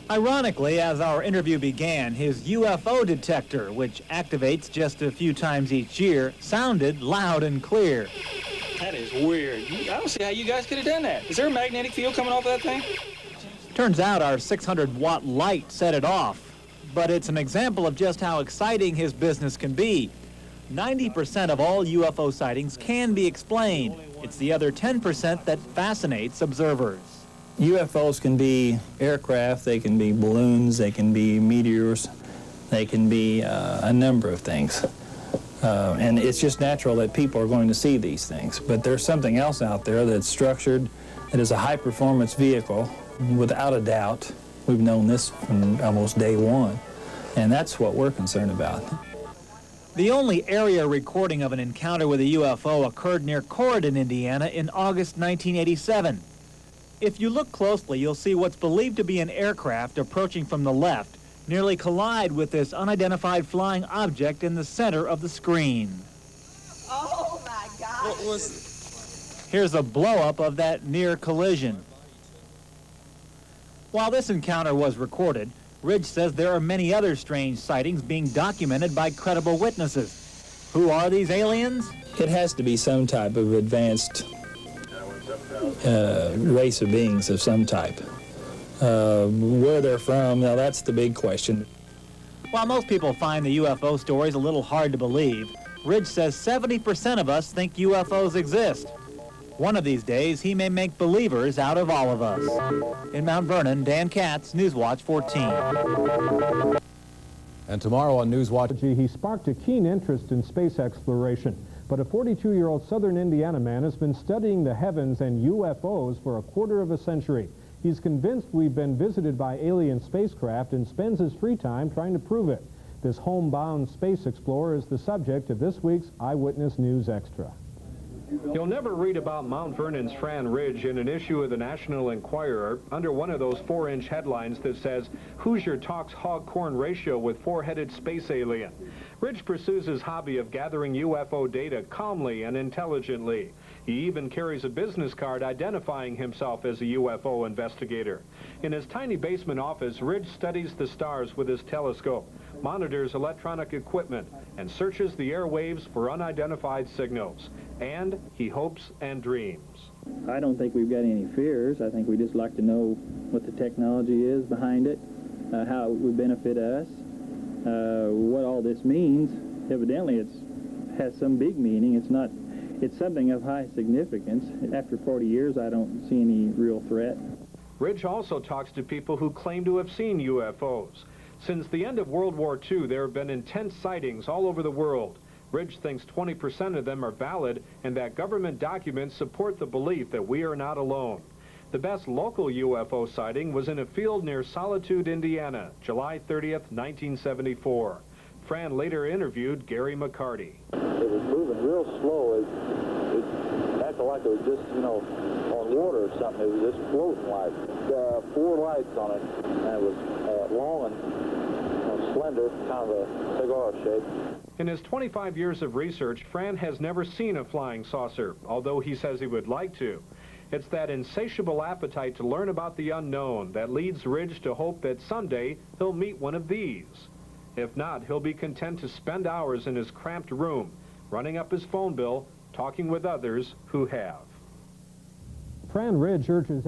Ironically, as our interview began, his UFO detector, which activates just a few times each year, sounded loud and clear. That is weird. I don't see how you guys could have done that. Is there a magnetic field coming off that thing? Turns out our 600-watt light set it off. But it's an example of just how exciting his business can be. 90% of all UFO sightings can be explained. It's the other 10% that fascinates observers. UFOs can be aircraft, they can be balloons, they can be meteors, they can be a number of things. And it's just natural that people are going to see these things. But there's something else out there that's structured, that is a high-performance vehicle, without a doubt. We've known this from almost day one, and that's what we're concerned about. The only area recording of an encounter with a UFO occurred near Corydon, Indiana in August 1987. If you look closely, you'll see what's believed to be an aircraft approaching from the left nearly collide with this unidentified flying object in the center of the screen. Oh my God! What was... Here's a blow-up of that near collision. While this encounter was recorded, Ridge says there are many other strange sightings being documented by credible witnesses. Who are these aliens? It has to be some type of advanced race of beings of some type. Where they're from, now that's the big question. While most people find the UFO stories a little hard to believe, Ridge says 70% of us think UFOs exist. One of these days, he may make believers out of all of us. In Mount Vernon, Dan Katz, Newswatch 14. And tomorrow on Newswatch... He sparked a keen interest in space exploration, but a 42-year-old southern Indiana man has been studying the heavens and UFOs for a quarter of a century. He's convinced we've been visited by alien spacecraft and spends his free time trying to prove it. This homebound space explorer is the subject of this week's Eyewitness News Extra. You'll never read about Mount Vernon's Fran Ridge in an issue of the National Enquirer under one of those 4-inch headlines that says, "Hoosier talks hog-corn ratio with four-headed space alien." Ridge pursues his hobby of gathering UFO data calmly and intelligently. He even carries a business card identifying himself as a UFO investigator. In his tiny basement office, Ridge studies the stars with his telescope, monitors electronic equipment, and searches the airwaves for unidentified signals. And he hopes and dreams. I don't think we've got any fears. I think we just like to know what the technology is behind it, how it would benefit us, what all this means. Evidently, it has some big meaning. It's something of high significance. After 40 years, I don't see any real threat. Ridge also talks to people who claim to have seen UFOs. Since the end of World War II, there have been intense sightings all over the world. Ridge thinks 20% of them are valid and that government documents support the belief that we are not alone. The best local UFO sighting was in a field near Solitude, Indiana, July 30th, 1974. Fran later interviewed Gary McCarty. It was moving real slow. It acted like it was just, on water or something. It was just floating like 4 lights on it, and it was long and slender, kind of a cigar shape. In his 25 years of research, Fran has never seen a flying saucer, although he says he would like to. It's that insatiable appetite to learn about the unknown that leads Ridge to hope that someday he'll meet one of these. If not, he'll be content to spend hours in his cramped room, running up his phone bill, talking with others who have. Fran Ridge urges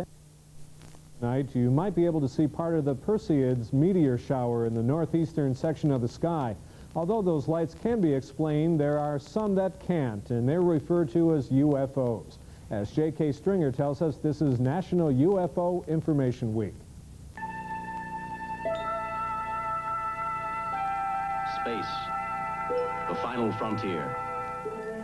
tonight you might be able to see part of the Perseids meteor shower in the northeastern section of the sky. Although those lights can be explained, there are some that can't, and they're referred to as UFOs. As J.K. Stringer tells us, this is National UFO Information Week. Space, the final frontier.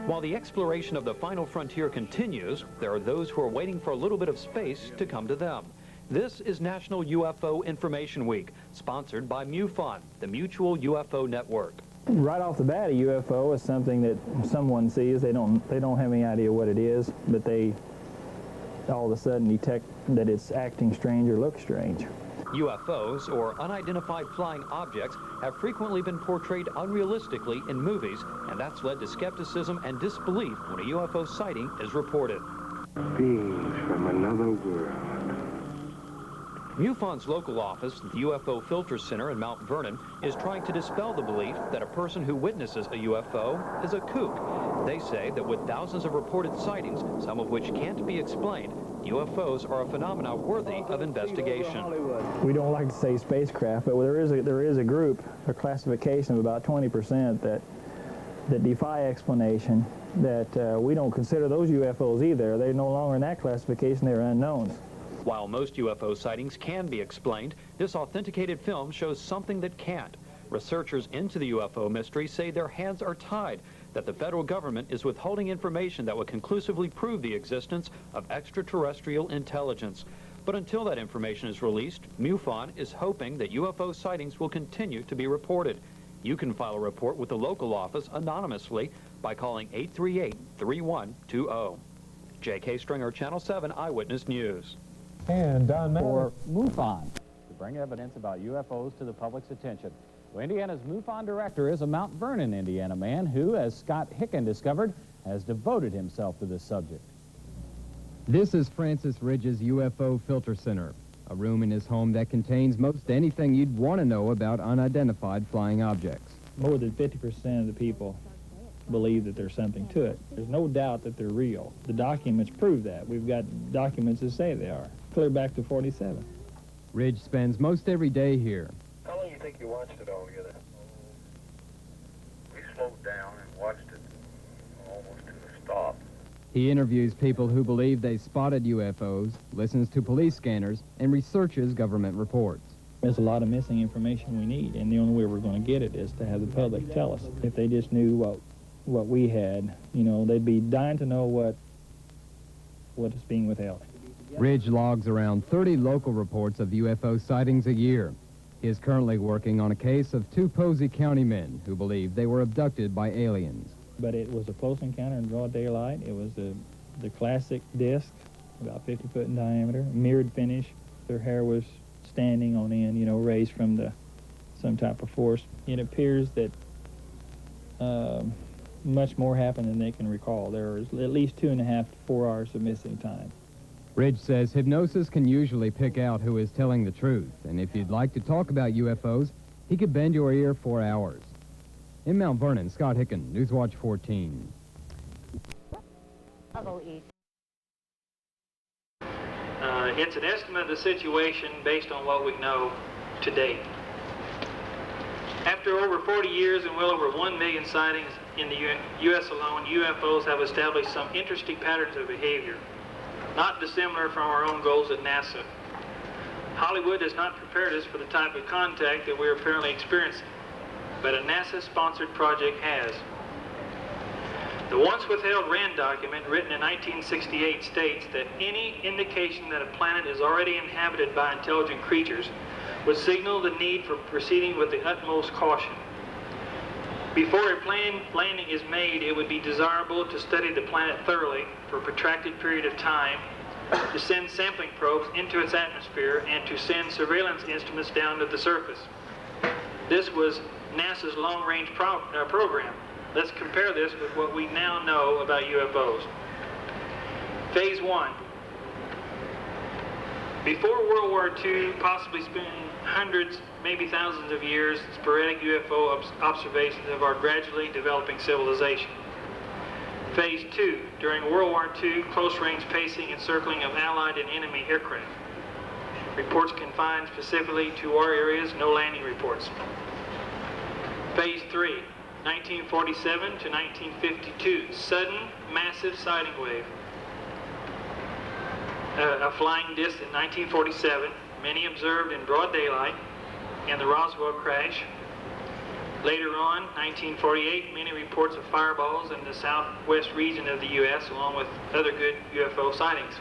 While the exploration of the final frontier continues, there are those who are waiting for a little bit of space to come to them. This is National UFO Information Week, sponsored by MUFON, the Mutual UFO Network. Right off the bat, a UFO is something that someone sees. They don't have any idea what it is, but they all of a sudden detect that it's acting strange or looks strange. UFOs, or unidentified flying objects, have frequently been portrayed unrealistically in movies, and that's led to skepticism and disbelief when a UFO sighting is reported. Beings from another world. MUFON's local office, the UFO Filter Center in Mount Vernon, is trying to dispel the belief that a person who witnesses a UFO is a kook. They say that with thousands of reported sightings, some of which can't be explained, UFOs are a phenomena worthy of investigation. We don't like to say spacecraft, but there is a group, a classification of about 20% that defy explanation, that we don't consider those UFOs either. They're no longer in that classification, they're unknowns. While most UFO sightings can be explained, this authenticated film shows something that can't. Researchers into the UFO mystery say their hands are tied, that the federal government is withholding information that would conclusively prove the existence of extraterrestrial intelligence. But until that information is released, MUFON is hoping that UFO sightings will continue to be reported. You can file a report with the local office anonymously by calling 838-3120. J.K. Stringer, Channel 7 Eyewitness News. And Don For MUFON, to bring evidence about UFOs to the public's attention. Well, Indiana's MUFON director is a Mount Vernon, Indiana man who, as Scott Hicken discovered, has devoted himself to this subject. This is Francis Ridge's UFO Filter Center, a room in his home that contains most anything you'd want to know about unidentified flying objects. More than 50% of the people believe that there's something to it. There's no doubt that they're real. The documents prove that. We've got documents that say they are, clear back to 47. Ridge spends most every day here. How long do you think you watched it all together? We slowed down and watched it almost to a stop. He interviews people who believe they spotted UFOs, listens to police scanners, and researches government reports. There's a lot of missing information we need, and the only way we're going to get it is to have the public tell us. If they just knew what we had, you know, they'd be dying to know what is being withheld. Ridge logs around 30 local reports of UFO sightings a year. He is currently working on a case of 2 Posey County men who believe they were abducted by aliens. But it was a close encounter in broad daylight. It was the classic disc, about 50 foot in diameter, mirrored finish. Their hair was standing on end, you know, raised from some type of force. It appears that much more happened than they can recall. There was at least 2.5 to 4 hours of missing time. Ridge says hypnosis can usually pick out who is telling the truth, and if you'd like to talk about UFOs, he could bend your ear for hours. In Mount Vernon, Scott Hicken, Newswatch 14. It's an estimate of the situation based on what we know to date. After over 40 years and well over 1 million sightings in the U.S. alone, UFOs have established some interesting patterns of behavior, not dissimilar from our own goals at NASA. Hollywood has not prepared us for the type of contact that we're apparently experiencing, but a NASA-sponsored project has. The once withheld RAND document, written in 1968, states that any indication that a planet is already inhabited by intelligent creatures would signal the need for proceeding with the utmost caution. Before a planned landing is made, it would be desirable to study the planet thoroughly for a protracted period of time, to send sampling probes into its atmosphere, and to send surveillance instruments down to the surface. This was NASA's long-range program. Let's compare this with what we now know about UFOs. Phase 1. Before World War II, possibly spending hundreds, maybe thousands of years, sporadic UFO observations of our gradually developing civilization. Phase 2. During World War II, close-range pacing and circling of Allied and enemy aircraft. Reports confined specifically to our areas, no landing reports. Phase 3. 1947 to 1952, sudden, massive sighting wave. A flying disc in 1947, many observed in broad daylight, and the Roswell crash. Later on, 1948, many reports of fireballs in the southwest region of the U.S., along with other good UFO sightings.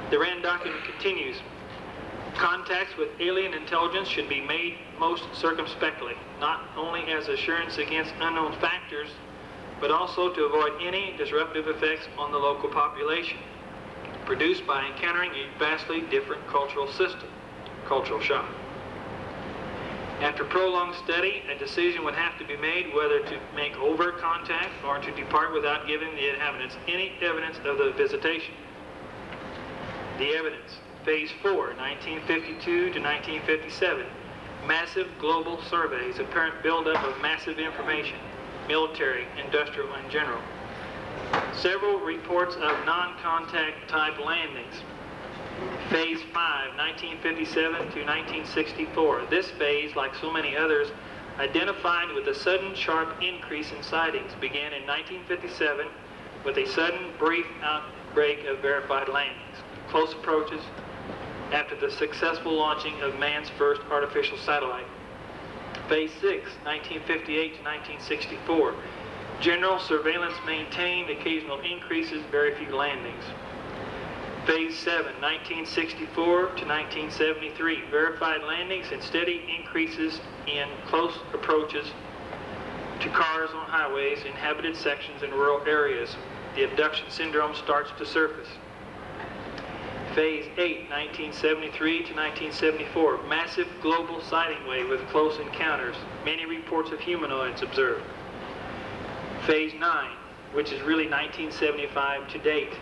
The RAND document continues. Contacts with alien intelligence should be made most circumspectly, not only as assurance against unknown factors, but also to avoid any disruptive effects on the local population, produced by encountering a vastly different cultural system, cultural shock. After prolonged study, a decision would have to be made whether to make overt contact or to depart without giving the inhabitants any evidence of the visitation. The evidence. Phase 4, 1952 to 1957. Massive global surveys, apparent buildup of massive information, military, industrial, and general. Several reports of non-contact type landings. Phase 5, 1957 to 1964. This phase, like so many others, identified with a sudden sharp increase in sightings, began in 1957 with a sudden brief outbreak of verified landings, close approaches, after the successful launching of man's first artificial satellite. Phase 6, 1958 to 1964. General surveillance maintained, occasional increases, very few landings. Phase 7, 1964 to 1973. Verified landings and steady increases in close approaches to cars on highways, inhabited sections, and rural areas. The abduction syndrome starts to surface. Phase 8, 1973 to 1974. Massive global sighting wave with close encounters. Many reports of humanoids observed. Phase 9, which is really 1975 to date.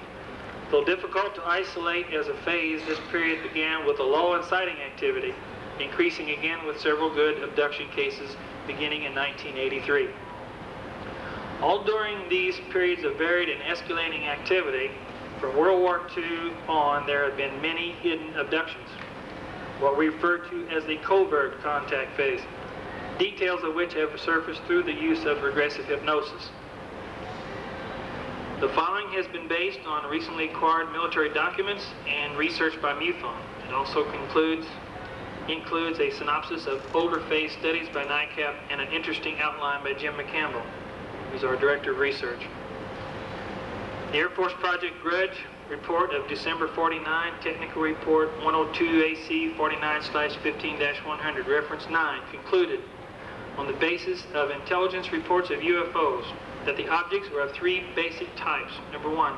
Though difficult to isolate as a phase, this period began with a lull in sighting activity, increasing again with several good abduction cases beginning in 1983. All during these periods of varied and escalating activity, from World War II on, there have been many hidden abductions, what we refer to as the covert contact phase, details of which have surfaced through the use of regressive hypnosis. The following has been based on recently acquired military documents and research by MUFON. It also includes a synopsis of older phase studies by NICAP and an interesting outline by Jim McCampbell, who's our Director of Research. The Air Force Project Grudge report of December 49, Technical Report 102 AC 49/15-100, reference 9, concluded on the basis of intelligence reports of UFOs that the objects were of three basic types. Number 1,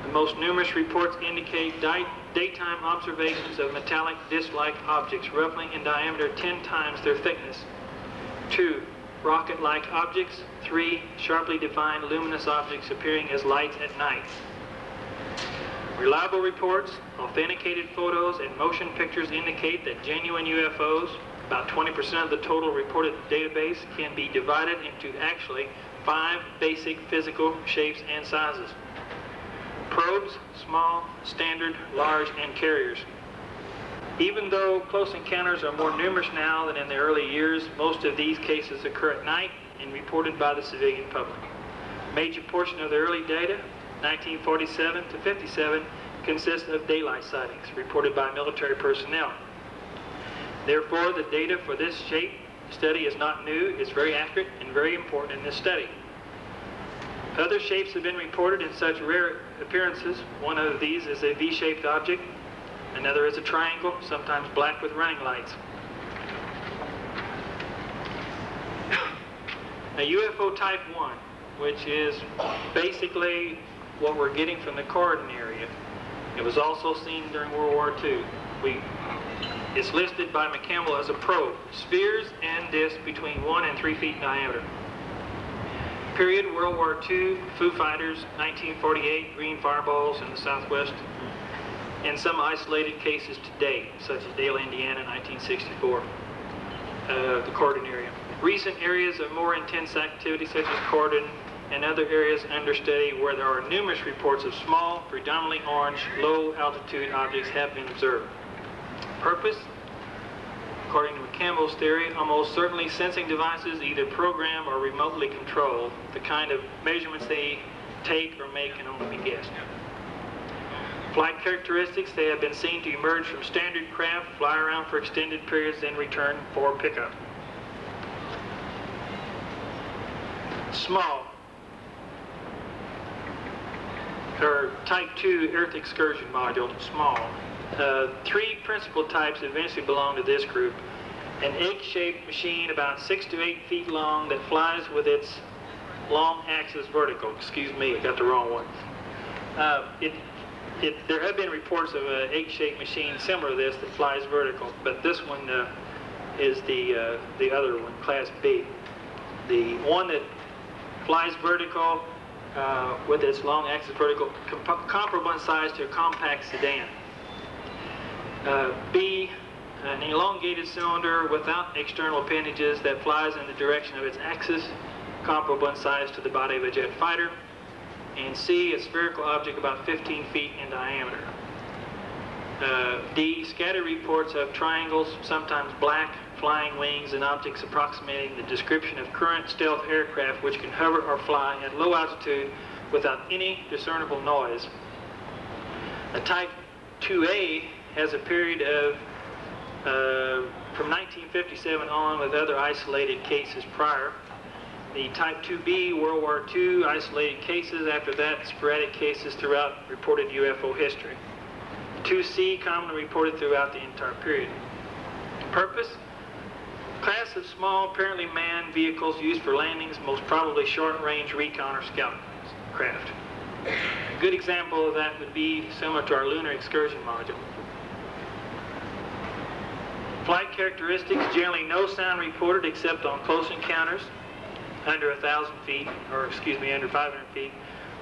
the most numerous reports indicate daytime observations of metallic disc-like objects, roughly in diameter 10 times their thickness. 2, rocket-like objects. 3, sharply defined luminous objects appearing as lights at night. Reliable reports, authenticated photos, and motion pictures indicate that genuine UFOs, about 20% of the total reported database, can be divided into actually 5 basic physical shapes and sizes. Probes, small, standard, large, and carriers. Even though close encounters are more numerous now than in the early years, most of these cases occur at night and reported by the civilian public. A major portion of the early data, 1947 to 57, consists of daylight sightings reported by military personnel. Therefore, the data for this shape study is not new. It's very accurate and very important in this study. Other shapes have been reported in such rare appearances. One of these is a V-shaped object. Another is a triangle, sometimes black with running lights. A UFO Type 1, which is basically what we're getting from the Corden area. It was also seen during World War II. It's listed by McCampbell as a probe, spheres and discs between 1 and 3 feet in diameter. Period, World War II, Foo Fighters, 1948, green fireballs in the Southwest, and some isolated cases to date, such as Dale, Indiana, 1964, the Cordon area. Recent areas of more intense activity, such as Cordon and other areas under study where there are numerous reports of small, predominantly orange, low-altitude objects have been observed. Purpose? According to McCampbell's theory, almost certainly sensing devices either program or remotely control. The kind of measurements they take or make can only be guessed. Flight characteristics: they have been seen to emerge from standard craft, fly around for extended periods, then return for pickup. Small, or Type 2 Earth Excursion Module, small. Three principal types eventually belong to this group. An egg-shaped machine about 6 to 8 feet long that flies with its long axis vertical. Excuse me, I got the wrong one. There have been reports of an egg-shaped machine similar to this that flies vertical, but this one is the other one, Class B. The one that flies vertical with its long axis vertical, comparable in size to a compact sedan. B, an elongated cylinder without external appendages that flies in the direction of its axis, comparable in size to the body of a jet fighter. And C, a spherical object about 15 feet in diameter. D, scattered reports of triangles, sometimes black, flying wings and objects approximating the description of current stealth aircraft which can hover or fly at low altitude without any discernible noise. A Type 2A has a period of from 1957 on with other isolated cases prior. The Type 2B, World War II, isolated cases. After that, sporadic cases throughout reported UFO history. 2C, commonly reported throughout the entire period. Purpose? Class of small, apparently manned vehicles used for landings, most probably short-range recon or scout craft. A good example of that would be similar to our lunar excursion module. Flight characteristics: generally no sound reported except on close encounters under 1,000 feet, or excuse me, under 500 feet,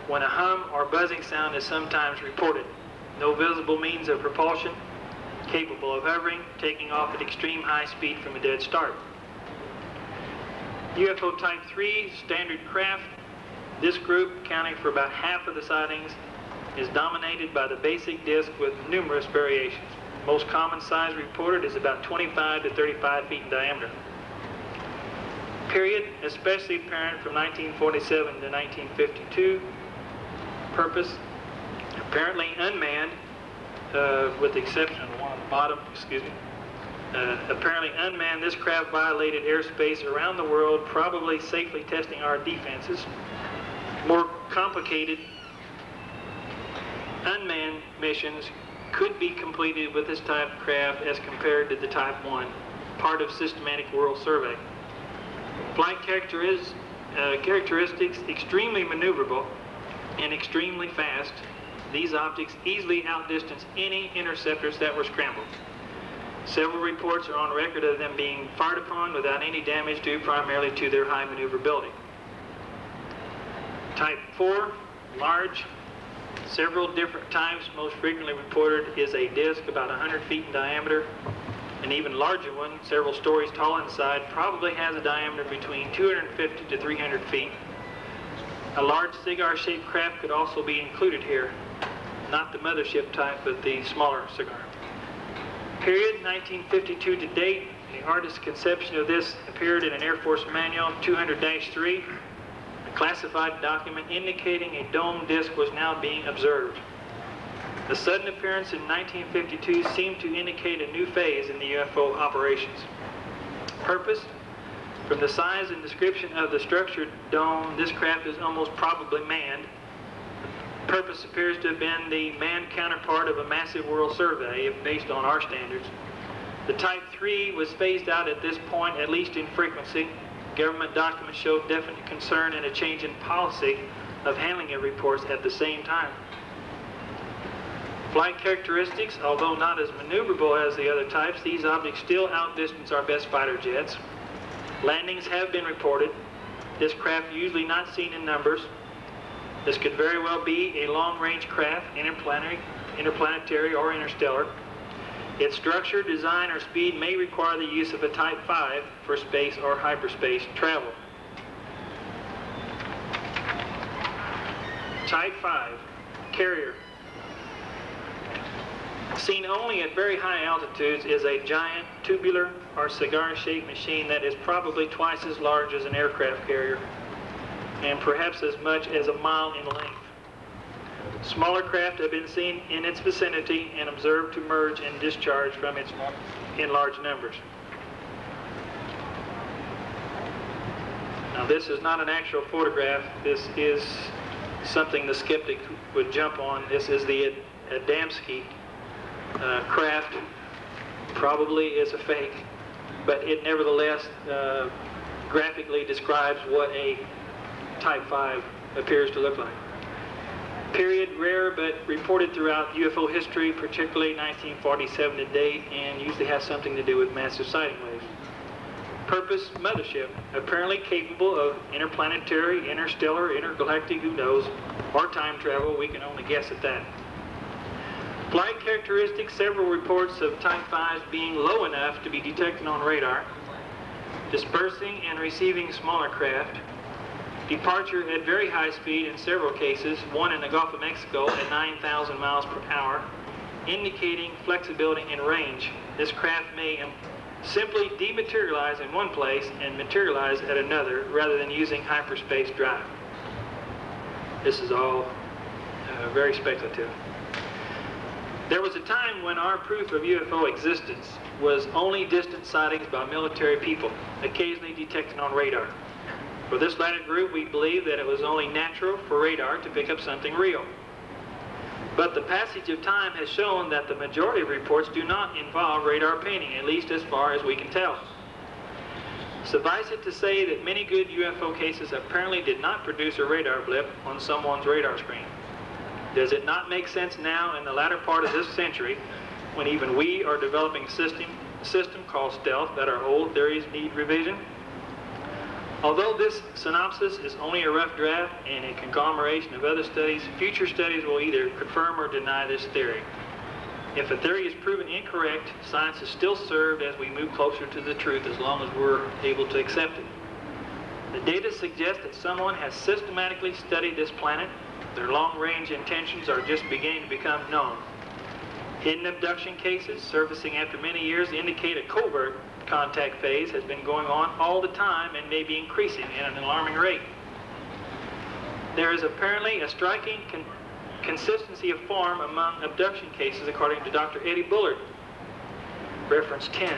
when a hum or buzzing sound is sometimes reported. No visible means of propulsion, capable of hovering, taking off at extreme high speed from a dead start. UFO Type 3, standard craft. This group, accounting for about half of the sightings, is dominated by the basic disc with numerous variations. Most common size reported is about 25 to 35 feet in diameter. Period, especially apparent from 1947 to 1952. Purpose, apparently unmanned, with the exception of the one on the bottom, excuse me. Apparently unmanned, this craft violated airspace around the world, probably safely testing our defenses. More complicated unmanned missions could be completed with this type of craft as compared to the Type 1, part of systematic world survey. Flight characteristics, extremely maneuverable and extremely fast. These objects easily outdistance any interceptors that were scrambled. Several reports are on record of them being fired upon without any damage due primarily to their high maneuverability. Type 4, large, several different types. Most frequently reported is a disc about 100 feet in diameter. An even larger one, several stories tall inside, probably has a diameter between 250 to 300 feet. A large cigar-shaped craft could also be included here. Not the mothership type, but the smaller cigar. Period, 1952 to date. The artist's conception of this appeared in an Air Force manual 200-3, a classified document indicating a dome disc was now being observed. The sudden appearance in 1952 seemed to indicate a new phase in the UFO operations. Purpose? From the size and description of the structured dome, this craft is almost probably manned. Purpose appears to have been the manned counterpart of a massive world survey, if based on our standards. The Type 3 was phased out at this point, at least in frequency. Government documents showed definite concern and a change in policy of handling of reports at the same time. Flight characteristics, although not as maneuverable as the other types, these objects still outdistance our best fighter jets. Landings have been reported. This craft usually not seen in numbers. This could very well be a long-range craft, interplanetary or interstellar. Its structure, design, or speed may require the use of a Type 5 for space or hyperspace travel. Type 5, carrier. Seen only at very high altitudes, is a giant tubular or cigar-shaped machine that is probably twice as large as an aircraft carrier and perhaps as much as a mile in length. Smaller craft have been seen in its vicinity and observed to merge and discharge from it in large numbers. Now, this is not an actual photograph. This is something the skeptic would jump on. This is the Adamski craft. Probably is a fake, but it nevertheless graphically describes what a Type 5 appears to look like. Period, rare, but reported throughout UFO history, particularly 1947 to date, and usually has something to do with massive sighting waves. Purpose, mothership, apparently capable of interplanetary, interstellar, intergalactic, who knows, or time travel, we can only guess at that. Flight characteristics, several reports of Type 5s being low enough to be detected on radar, dispersing and receiving smaller craft, departure at very high speed in several cases, one in the Gulf of Mexico at 9,000 miles per hour, indicating flexibility in range. This craft may simply dematerialize in one place and materialize at another rather than using hyperspace drive. This is all very speculative. There was a time when our proof of UFO existence was only distant sightings by military people, occasionally detected on radar. For this latter group, we believe that it was only natural for radar to pick up something real. But the passage of time has shown that the majority of reports do not involve radar painting, at least as far as we can tell. Suffice it to say that many good UFO cases apparently did not produce a radar blip on someone's radar screen. Does it not make sense now in the latter part of this century, when even we are developing a system called stealth, that our old theories need revision? Although this synopsis is only a rough draft and a conglomeration of other studies, future studies will either confirm or deny this theory. If a theory is proven incorrect, science is still served as we move closer to the truth, as long as we're able to accept it. The data suggests that someone has systematically studied this planet. Their long-range intentions are just beginning to become known. Hidden abduction cases surfacing after many years indicate a covert contact phase has been going on all the time and may be increasing at an alarming rate. There is apparently a striking consistency of form among abduction cases, according to Dr. Eddie Bullard. Reference 10.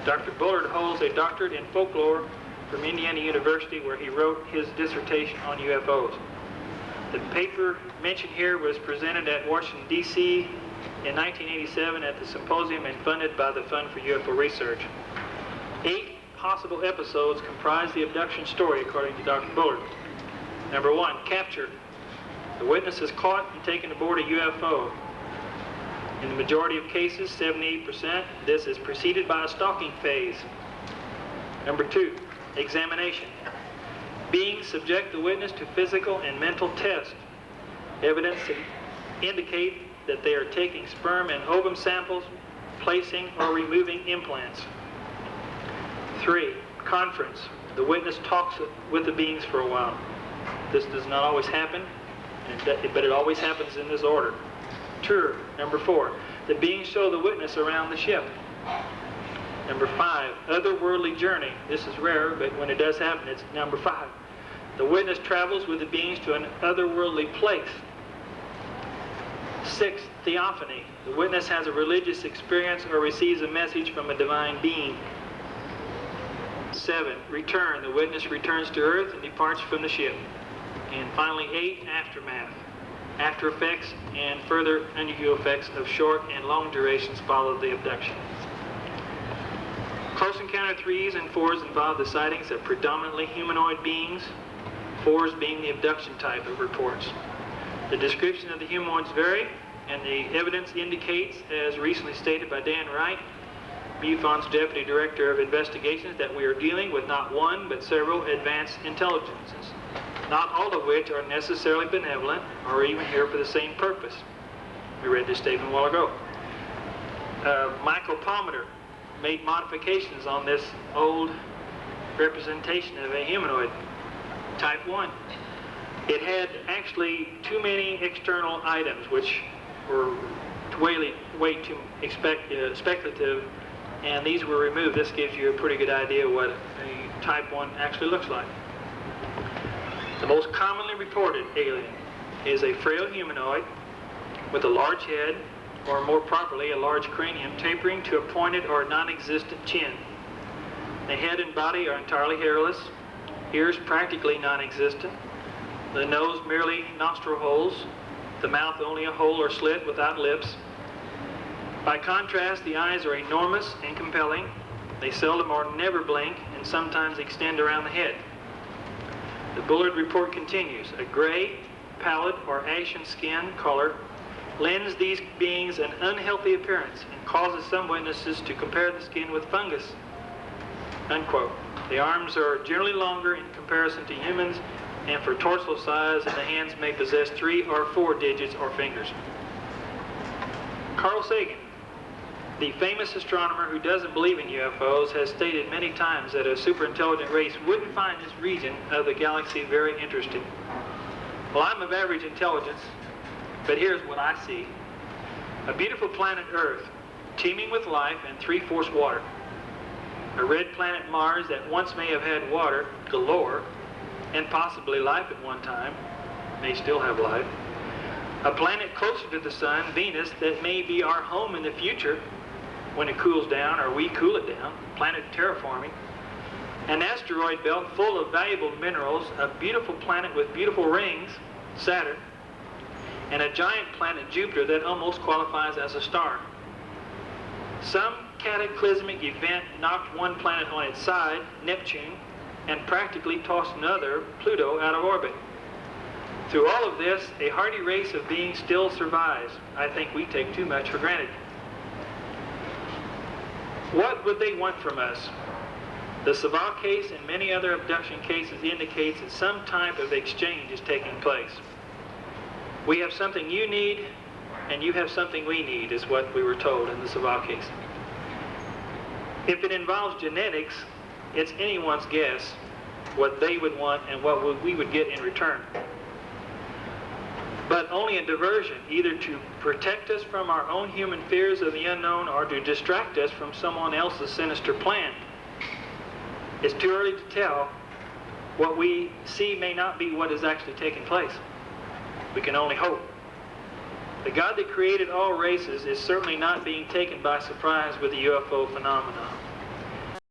Dr. Bullard holds a doctorate in folklore from Indiana University, where he wrote his dissertation on UFOs. The paper mentioned here was presented at Washington, D.C. in 1987 at the symposium and funded by the Fund for UFO Research. 8 possible episodes comprise the abduction story, according to Dr. Bullard. Number 1, capture. The witness is caught and taken aboard a UFO. In the majority of cases, 78%, this is preceded by a stalking phase. Number 2, examination. Beings subject the witness to physical and mental tests. Evidence indicate that they are taking sperm and ovum samples, placing or removing implants. 3, conference. The witness talks with the beings for a while. This does not always happen, but it always happens in this order. Tour. Number 4, the beings show the witness around the ship. Number 5, otherworldly journey. This is rare, but when it does happen, it's number 5. The witness travels with the beings to an otherworldly place. 6, theophany. The witness has a religious experience or receives a message from a divine being. 7, return. The witness returns to Earth and departs from the ship. And finally, 8, aftermath. After effects and further unusual effects of short and long durations follow the abduction. Close encounter 3s and 4s involve the sightings of predominantly humanoid beings, 4s being the abduction type of reports. The description of the humanoids vary, and the evidence indicates, as recently stated by Dan Wright, MUFON's Deputy Director of Investigations, that we are dealing with not one, but several advanced intelligences, not all of which are necessarily benevolent or even here for the same purpose. We read this statement a while ago. Micropalmeter made modifications on this old representation of a humanoid, type 1. It had actually too many external items, which were way too speculative, and these were removed. This gives you a pretty good idea what a type 1 actually looks like. The most commonly reported alien is a frail humanoid with a large head, or more properly, a large cranium tapering to a pointed or non-existent chin. The head and body are entirely hairless, ears practically non-existent, the nose merely nostril holes, the mouth only a hole or slit without lips. By contrast, the eyes are enormous and compelling. They seldom or never blink and sometimes extend around the head. The Bullard report continues. A gray, pallid, or ashen skin color lends these beings an unhealthy appearance and causes some witnesses to compare the skin with fungus. Unquote. The arms are generally longer in comparison to humans, and for torso size, and the hands may possess 3 or 4 digits or fingers. Carl Sagan, the famous astronomer who doesn't believe in UFOs, has stated many times that a superintelligent race wouldn't find this region of the galaxy very interesting. Well, I'm of average intelligence, but here's what I see. A beautiful planet Earth, teeming with life and 3/4 water. A red planet Mars that once may have had water galore, and possibly life at one time, may still have life. A planet closer to the sun, Venus, that may be our home in the future when it cools down or we cool it down, planet terraforming. An asteroid belt full of valuable minerals, a beautiful planet with beautiful rings, Saturn, and a giant planet, Jupiter, that almost qualifies as a star. Some cataclysmic event knocked one planet on its side, Neptune, and practically tossed another, Pluto, out of orbit. Through all of this, a hardy race of beings still survives. I think we take too much for granted. What would they want from us? The Savant case and many other abduction cases indicates that some type of exchange is taking place. We have something you need, and you have something we need, is what we were told in the Savant case. If it involves genetics, it's anyone's guess what they would want and what we would get in return. But only a diversion, either to protect us from our own human fears of the unknown or to distract us from someone else's sinister plan. It's too early to tell. What we see may not be what is actually taking place. We can only hope. The God that created all races is certainly not being taken by surprise with the UFO phenomenon.